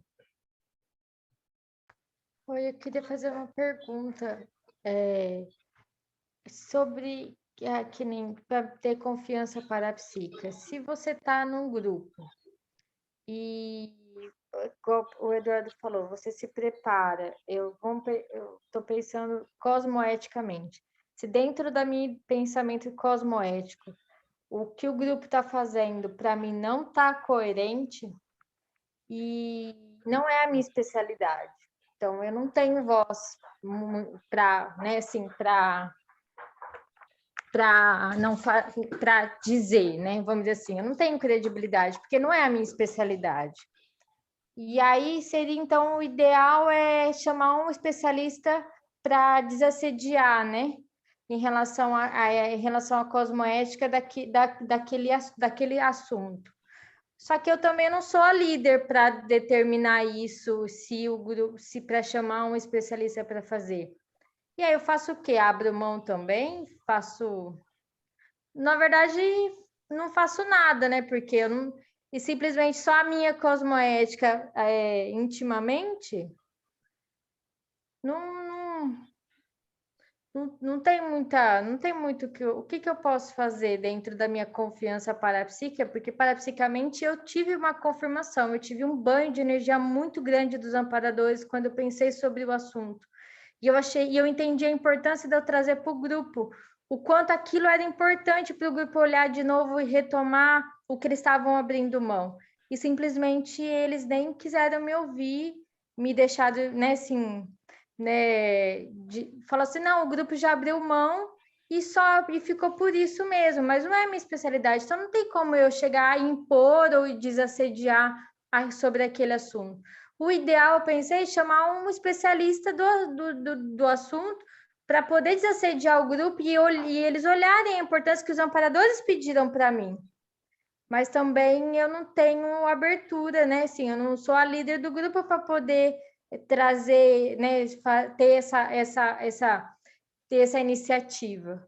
Oi, eu queria fazer uma pergunta sobre que nem para ter confiança parapsíquica. Se você está num grupo e, como o Eduardo falou, você se prepara, eu estou pensando cosmoeticamente. Se dentro da minha pensamento cosmoético, o que o grupo está fazendo para mim não está coerente e não é a minha especialidade. Então, eu não tenho voz para, né, assim, para dizer, né? Vamos dizer assim, eu não tenho credibilidade, porque não é a minha especialidade. E aí seria, então, o ideal é chamar um especialista para desassediar, né? Em relação à cosmoética daquele assunto. Só que eu também não sou a líder para determinar isso, se para chamar um especialista para fazer. E aí eu faço o quê? Abro mão também? Na verdade, não faço nada, né? Porque eu não... E simplesmente só a minha cosmoética intimamente não tem muito o que eu posso fazer dentro da minha confiança parapsíquica, porque parapsiquamente eu tive uma confirmação, eu tive um banho de energia muito grande dos amparadores quando eu pensei sobre o assunto. E eu entendi a importância de eu trazer para o grupo, o quanto aquilo era importante para o grupo olhar de novo e retomar o que eles estavam abrindo mão. E simplesmente eles nem quiseram me ouvir, me deixaram, né, assim, né, falou assim, não, o grupo já abriu mão e ficou por isso mesmo, mas não é minha especialidade, então não tem como eu chegar a impor ou desassediar sobre aquele assunto. O ideal, eu pensei, é chamar um especialista do assunto para poder desassediar o grupo e eles olharem a importância que os amparadores pediram para mim. Mas também eu não tenho abertura, né? Assim, eu não sou a líder do grupo para poder trazer, né? Ter essa iniciativa.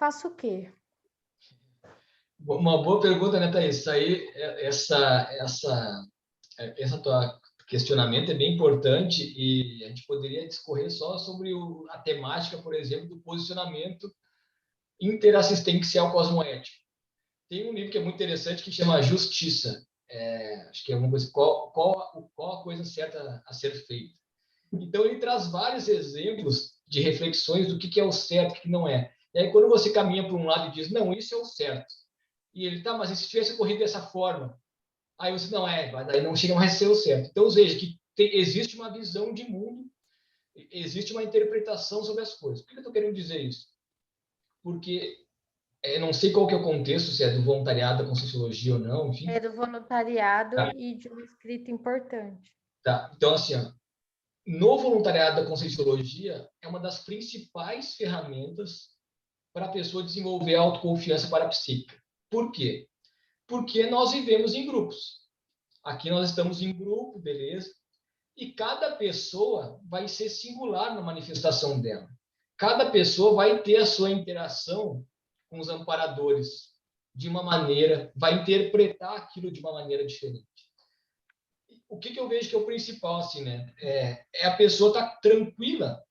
Faço o quê? Uma boa pergunta, né, Thaís? Isso aí, essa tua questionamento é bem importante e a gente poderia discorrer só sobre a temática, por exemplo, do posicionamento interassistencial cosmoético. Tem um livro que é muito interessante que chama Justiça. Acho que é alguma coisa, qual a coisa certa a ser feita. Então, ele traz vários exemplos de reflexões do que é o certo e o que não é. E aí, quando você caminha para um lado e diz, não, isso é o certo. E ele, tá, mas e se tivesse ocorrido dessa forma? Aí você, não, daí não chega mais a ser o certo. Então, veja que existe uma visão de mundo, existe uma interpretação sobre as coisas. Por que eu estou querendo dizer isso? Porque não sei qual que é o contexto, se é do voluntariado, da Conscienciologia ou não, enfim. É do voluntariado e de uma escrita importante. Tá, então assim, ó, no voluntariado da Conscienciologia é uma das principais ferramentas para a pessoa desenvolver a autoconfiança parapsíquica. Por quê? Porque nós vivemos em grupos. Aqui nós estamos em grupo, beleza? E cada pessoa vai ser singular na manifestação dela. Cada pessoa vai ter a sua interação com os amparadores de uma maneira, vai interpretar aquilo de uma maneira diferente. O que eu vejo que é o principal, assim, né? É a pessoa estar tranquila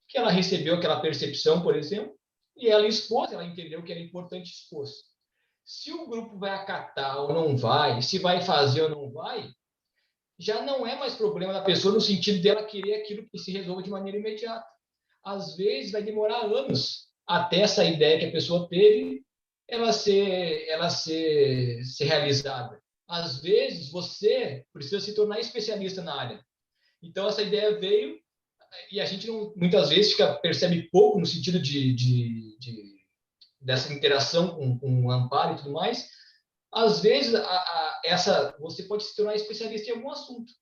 que ela recebeu aquela percepção, por exemplo, e ela expôs, ela entendeu que era importante expor. Se o grupo vai acatar ou não vai, se vai fazer ou não vai, já não é mais problema da pessoa no sentido dela querer aquilo que se resolva de maneira imediata. Às vezes vai demorar anos até essa ideia que a pessoa teve ela ser realizada. Às vezes você precisa se tornar especialista na área. Então essa ideia veio e a gente muitas vezes percebe pouco no sentido dessa interação com o amparo e tudo mais. Às vezes você pode se tornar especialista em algum assunto.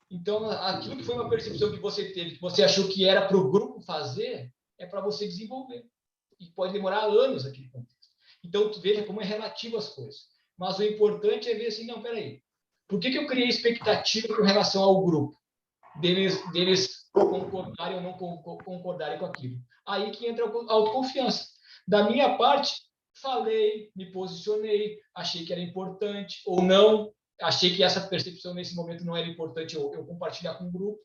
Então, aquilo que foi uma percepção que você teve, que você achou que era para o grupo fazer, é para você desenvolver. E pode demorar anos aquele contexto. Então, tu veja como é relativo as coisas. Mas o importante é ver assim, não, peraí, por que eu criei expectativa com relação ao grupo? Deles concordarem ou não concordarem com aquilo. Aí que entra a autoconfiança. Da minha parte, falei, me posicionei, achei que era importante ou não, achei que essa percepção nesse momento não era importante eu compartilhar com o grupo,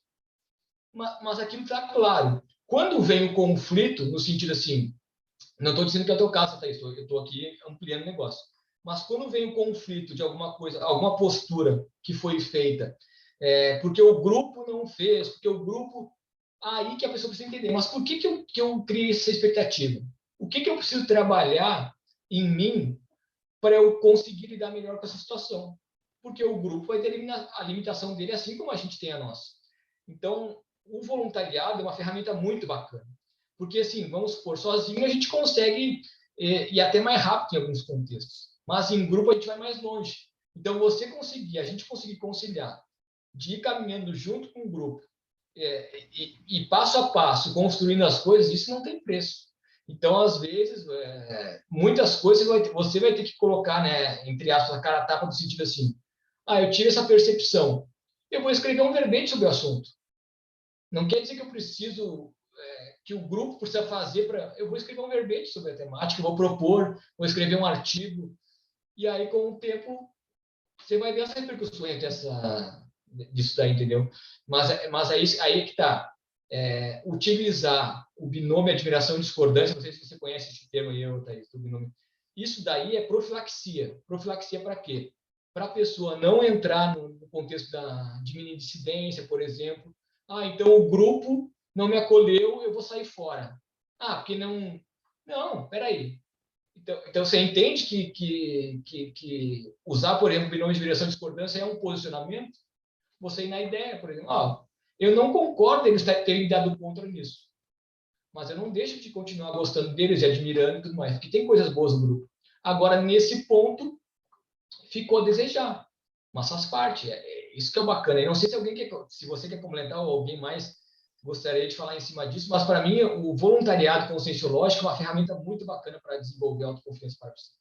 mas aquilo está claro. Quando vem o conflito, no sentido assim, não estou dizendo que é o teu caso, Thaís, eu estou aqui ampliando o negócio, mas quando vem o conflito de alguma coisa, alguma postura que foi feita, porque o grupo não fez, porque o grupo... Aí que a pessoa precisa entender, mas por que eu criei essa expectativa? O que eu preciso trabalhar em mim para eu conseguir lidar melhor com essa situação? Porque o grupo vai ter a limitação dele, assim como a gente tem a nossa. Então, o voluntariado é uma ferramenta muito bacana. Porque, assim, vamos supor, sozinho a gente consegue ir até mais rápido em alguns contextos. Mas em grupo a gente vai mais longe. Então, a gente conseguir conciliar, de ir caminhando junto com o grupo, e passo a passo, construindo as coisas, isso não tem preço. Então, às vezes, muitas coisas você vai ter que colocar, né, entre aspas, a cara a tapa, no sentido assim, eu tive essa percepção, eu vou escrever um verbete sobre o assunto. Não quer dizer que eu preciso, que o grupo precisa fazer eu vou escrever um verbete sobre a temática, vou propor, vou escrever um artigo, e aí, com o tempo, você vai ver as repercussões disso daí, entendeu? Mas aí é que tá. utilizar o binômio admiração e discordância, não sei se você conhece esse termo aí, Thaís, do binômio. Isso daí é profilaxia. Profilaxia para quê? Para a pessoa não entrar no contexto de mini-dissidência, por exemplo. Então o grupo não me acolheu, eu vou sair fora. Porque não... Não, peraí. Então você entende que usar, por exemplo, binômio de admiração e discordância é um posicionamento? Você ir na ideia, por exemplo. Eu não concordo eles terem dado contra nisso. Mas eu não deixo de continuar gostando deles e admirando e tudo mais, porque tem coisas boas no grupo. Agora, nesse ponto, ficou a desejar. Mas faz parte. Isso que é bacana. Eu não sei se você quer complementar ou alguém mais gostaria de falar em cima disso, mas para mim, o voluntariado conscienciológico é uma ferramenta muito bacana para desenvolver a autoconfiança parapsíquica.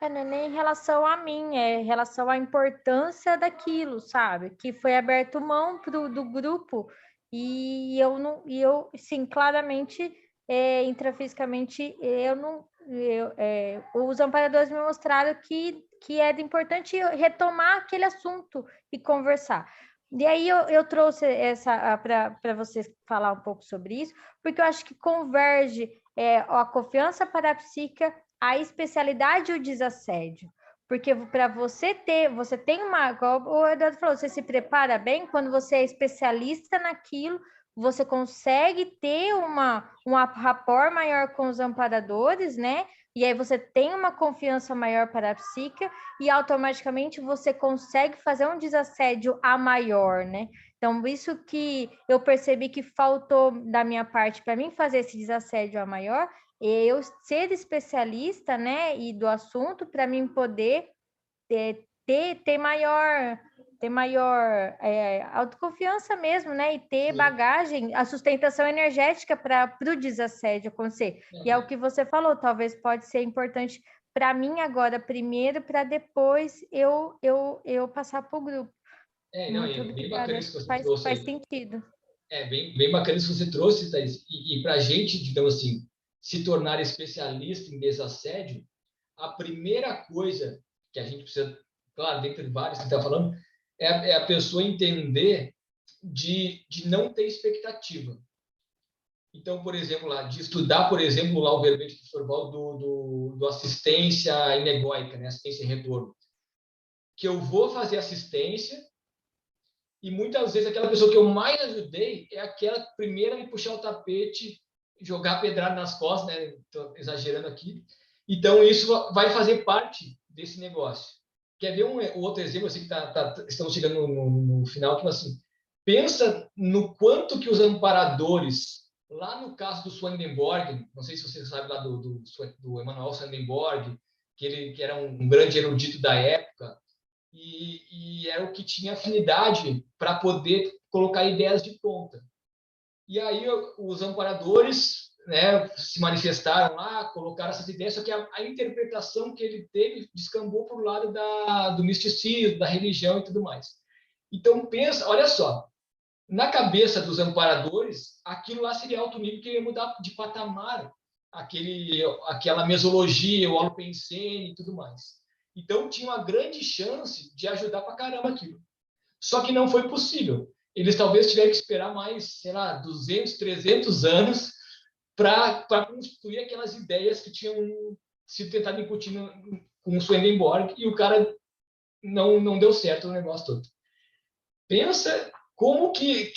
Não é nem em relação a mim, é em relação à importância daquilo, sabe? Que foi aberto mão do grupo e eu, sim, claramente, intrafisicamente, os amparadores me mostraram que era importante retomar aquele assunto e conversar. E aí eu trouxe essa para vocês falar um pouco sobre isso, porque eu acho que converge a confiança parapsíquica, a especialidade e o desassédio. Porque para você tem uma, como o Eduardo falou, você se prepara bem, quando você é especialista naquilo, você consegue ter um rapport maior com os amparadores, né? E aí você tem uma confiança maior parapsíquica e automaticamente você consegue fazer um desassédio a maior, né? Então, isso que eu percebi que faltou da minha parte para mim fazer esse desassédio a maior, eu ser especialista, né, e do assunto, para mim poder ter maior autoconfiança mesmo, né, e ter bagagem, a sustentação energética para o desassédio acontecer. E é o que você falou, talvez pode ser importante para mim agora primeiro, para depois eu passar para o grupo. Bem bacana isso que você trouxe. Faz sentido. Bem bacana isso que você trouxe, Thaís. E para a gente, digamos assim, se tornar especialista em desassédio, a primeira coisa que a gente precisa, claro, dentre vários que está falando, é a pessoa entender de não ter expectativa. Então, por exemplo, de estudar, por exemplo, lá o verbete do Sorval do assistência inegóica, né? Assistência em retorno. Que eu vou fazer assistência e muitas vezes aquela pessoa que eu mais ajudei é aquela primeira a me puxar o tapete, jogar pedrada nas costas, né? Estou exagerando aqui. Então, isso vai fazer parte desse negócio. Quer ver um outro exemplo, assim, que estamos chegando no final, que assim, pensa no quanto que os amparadores, lá no caso do Swedenborg, não sei se você sabe lá do Emanuel Swedenborg, que era um grande erudito da época, e era o que tinha afinidade para poder colocar ideias de ponta. E aí os amparadores, né, se manifestaram lá, colocaram essas ideias, só que a interpretação que ele teve descambou para o lado do misticismo, da religião e tudo mais. Então, pensa, olha só, na cabeça dos amparadores, aquilo lá seria alto nível, que ia mudar de patamar aquela mesologia, o holopensene e tudo mais. Então, tinha uma grande chance de ajudar para caramba aquilo. Só que não foi possível. Eles talvez tiveram que esperar mais, sei lá, 200, 300 anos para construir aquelas ideias que tinham sido tentado incutir com o Swedenborg, e o cara não deu certo no negócio todo. Pensa como que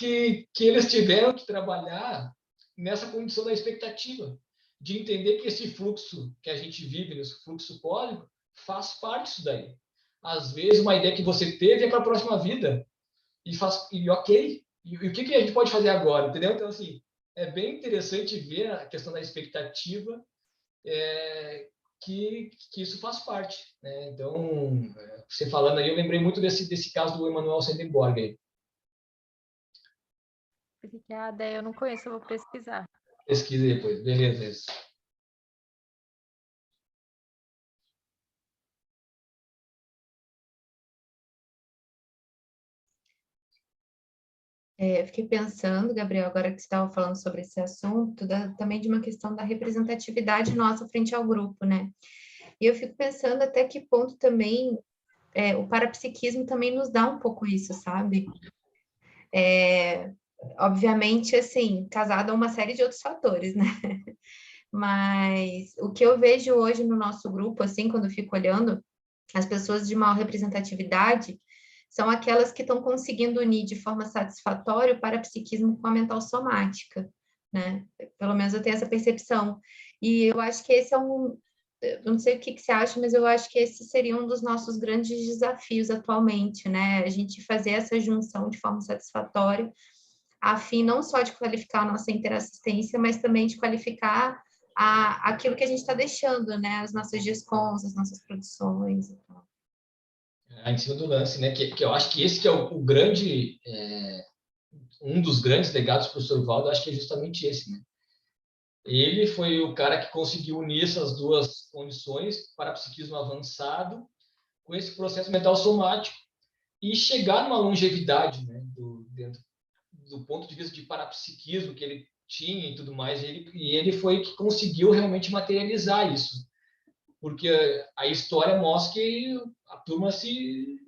eles tiveram que trabalhar nessa condição da expectativa, de entender que esse fluxo que a gente vive, nesse fluxo cósmico, faz parte disso daí. Às vezes, uma ideia que você teve é para a próxima vida, e ok. E o que a gente pode fazer agora, entendeu? Então, assim, é bem interessante ver a questão da expectativa, que isso faz parte, né? Então, você falando aí, eu lembrei muito desse caso do Emanuel Swedenborg aí. Obrigada, eu não conheço, eu vou pesquisar. Pesquise depois, beleza, isso. Eu fiquei pensando, Gabriel, agora que você estava falando sobre esse assunto, também de uma questão da representatividade nossa frente ao grupo, né? E eu fico pensando até que ponto também o parapsiquismo também nos dá um pouco isso, sabe? obviamente, assim, casado a uma série de outros fatores, né? Mas o que eu vejo hoje no nosso grupo, assim, quando eu fico olhando, as pessoas de maior representatividade são aquelas que estão conseguindo unir de forma satisfatória o parapsiquismo com a mental somática, né? Pelo menos eu tenho essa percepção. E eu acho que esse é eu não sei o que você acha, mas eu acho que esse seria um dos nossos grandes desafios atualmente, né? A gente fazer essa junção de forma satisfatória, a fim não só de qualificar a nossa interassistência, mas também de qualificar aquilo que a gente está deixando, né? As nossas GESCONs, as nossas produções e tal. Em cima do lance, né? Que eu acho que esse que é o grande, um dos grandes legados do professor Valdo, acho que é justamente esse, né? Ele foi o cara que conseguiu unir essas duas condições, parapsiquismo avançado, com esse processo mental somático, e chegar numa longevidade, né? Dentro do ponto de vista de parapsiquismo que ele tinha e tudo mais, e ele foi que conseguiu realmente materializar isso. Porque a história mostra que a turma se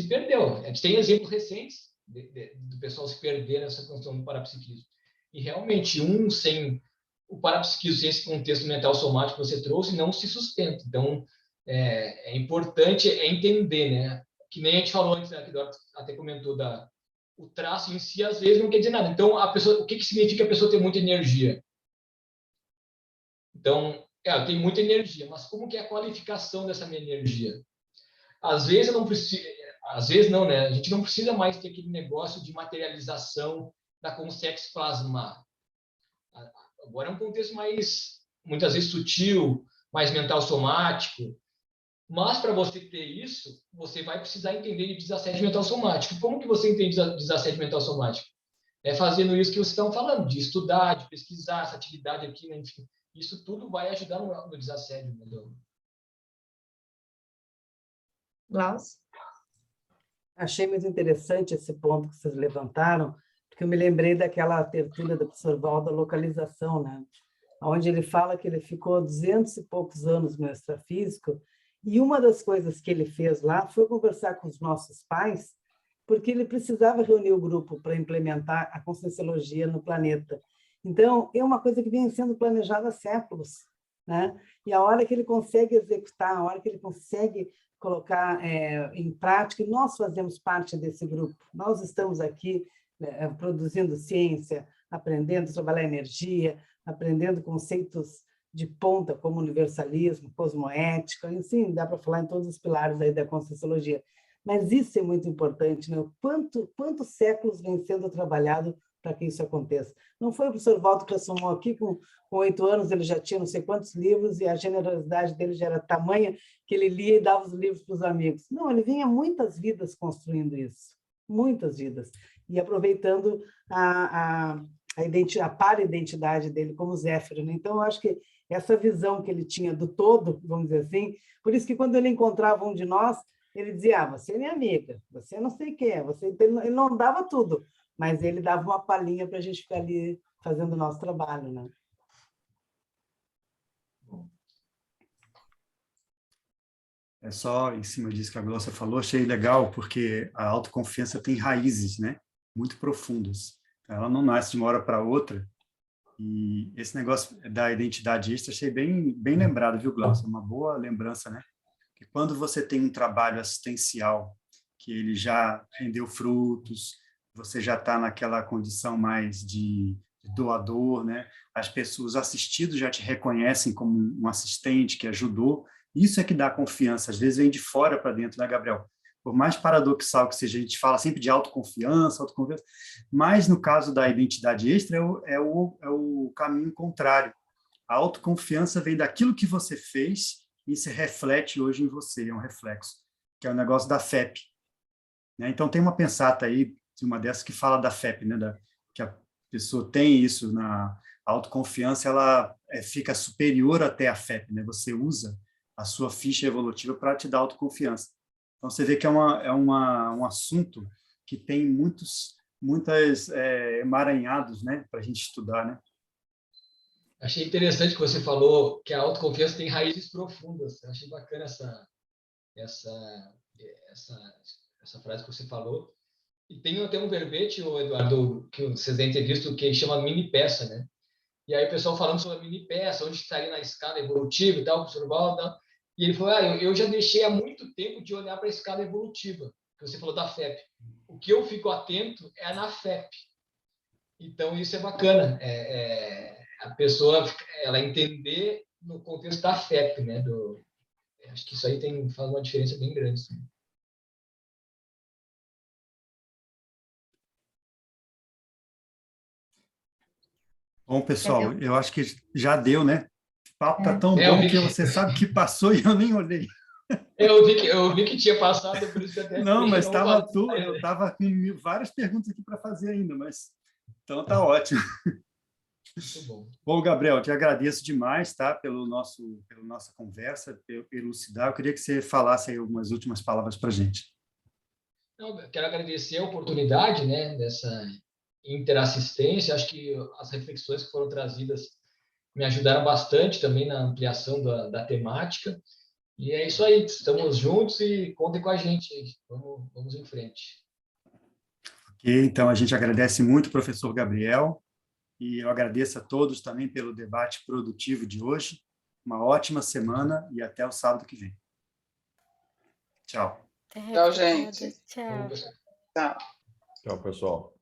perdeu. A gente tem exemplos recentes do pessoal se perder nessa questão do parapsiquismo. E realmente, sem o parapsiquismo, sem esse contexto mental somático que você trouxe, não se sustenta. Então, é importante entender, né? Que nem a gente falou antes, né, que o Eduardo até comentou o traço em si, às vezes, não quer dizer nada. Então, o que significa a pessoa ter muita energia? Então, eu tenho muita energia, mas como que é a qualificação dessa minha energia? Às vezes eu não preciso, às vezes não, né? A gente não precisa mais ter aquele negócio de materialização da consegue plasmar. Agora é um contexto muitas vezes sutil, mais mental somático. Mas para você ter isso, você vai precisar entender de desassédio mental somático. Como que você entende desassédio mental somático? É fazendo isso que vocês estão falando, de estudar, de pesquisar essa atividade aqui, né? Enfim. Isso tudo vai ajudar no desassédio. Glaucio? Achei muito interessante esse ponto que vocês levantaram, porque eu me lembrei daquela tertúlia do professor Valdo da localização, né? Onde ele fala que ele ficou 200 e poucos anos no extrafísico, e uma das coisas que ele fez lá foi conversar com os nossos pais, porque ele precisava reunir o grupo para implementar a Conscienciologia no planeta. Então, é uma coisa que vem sendo planejada há séculos, né? E a hora que ele consegue executar, a hora que ele consegue colocar em prática, e nós fazemos parte desse grupo. Nós estamos aqui produzindo ciência, aprendendo a trabalhar energia, aprendendo conceitos de ponta, como universalismo, cosmoética, enfim, dá para falar em todos os pilares aí da Conscienciologia. Mas isso é muito importante, né? Quantos séculos vem sendo trabalhado para que isso aconteça? Não foi o professor Valdo que assumou aqui, com 8 anos ele já tinha não sei quantos livros e a generosidade dele já era tamanha que ele lia e dava os livros para os amigos. Não, ele vinha muitas vidas construindo isso, muitas vidas, e aproveitando a para-identidade dele como Zéfiro, né? Então, eu acho que essa visão que ele tinha do todo, vamos dizer assim, por isso que quando ele encontrava um de nós, ele dizia, você é minha amiga, você não sei quem é, ele não dava tudo, mas ele dava uma palhinha para a gente ficar ali fazendo o nosso trabalho, né? É só em cima disso que a Glócia falou, achei legal, porque a autoconfiança tem raízes, né? Muito profundas. Ela não nasce de uma hora para outra. E esse negócio da identidade extra, achei bem lembrado, viu, Glócia? Uma boa lembrança, né? Que quando você tem um trabalho assistencial, que ele já rendeu frutos, você já está naquela condição mais de doador, né? As pessoas, os assistidos já te reconhecem como um assistente que ajudou. Isso é que dá confiança. Às vezes vem de fora para dentro, né, Gabriel? Por mais paradoxal que seja, a gente fala sempre de autoconfiança, mas no caso da identidade extra é o caminho contrário. A autoconfiança vem daquilo que você fez e se reflete hoje em você, é um reflexo, que é o negócio da FEP. Né? Então, tem uma pensata aí, uma dessas que fala da FEP, né? Que a pessoa tem isso, na autoconfiança, ela fica superior até a FEP, né? Você usa a sua ficha evolutiva para te dar autoconfiança. Então, você vê que é um assunto que tem muitos emaranhados, né, para a gente estudar, né? Achei interessante que você falou que a autoconfiança tem raízes profundas. Achei bacana essa frase que você falou. E tem até um verbete, Eduardo, que vocês devem ter visto, que chama mini peça, né? E aí o pessoal falando sobre a mini peça, onde estaria na escala evolutiva e tal, o professor Val, tal. E ele falou, eu já deixei há muito tempo de olhar para a escala evolutiva, que você falou da FEP. O que eu fico atento é na FEP. Então, isso é bacana. A pessoa ela entender no contexto da FEP, né? Acho que isso aí faz uma diferença bem grande. Sim. Bom, pessoal, eu acho que já deu, né? O papo tá tão bom que você sabe que passou e eu nem olhei. Eu vi que tinha passado, por isso que até... Não, mas estava tudo, eu estava com várias perguntas aqui para fazer ainda, mas então tá ótimo. Muito bom. Bom, Gabriel, te agradeço demais, tá, pela nossa conversa, pelo elucidar. Eu queria que você falasse aí algumas últimas palavras para a gente. Eu quero agradecer a oportunidade, né, dessa interassistência. Acho que as reflexões que foram trazidas me ajudaram bastante também na ampliação da temática. E é isso aí, estamos juntos e contem com a gente. Vamos em frente. Ok, então a gente agradece muito o professor Gabriel e eu agradeço a todos também pelo debate produtivo de hoje. Uma ótima semana e até o sábado que vem. Tchau. Tchau, gente. Tchau. Tchau. Tchau, pessoal.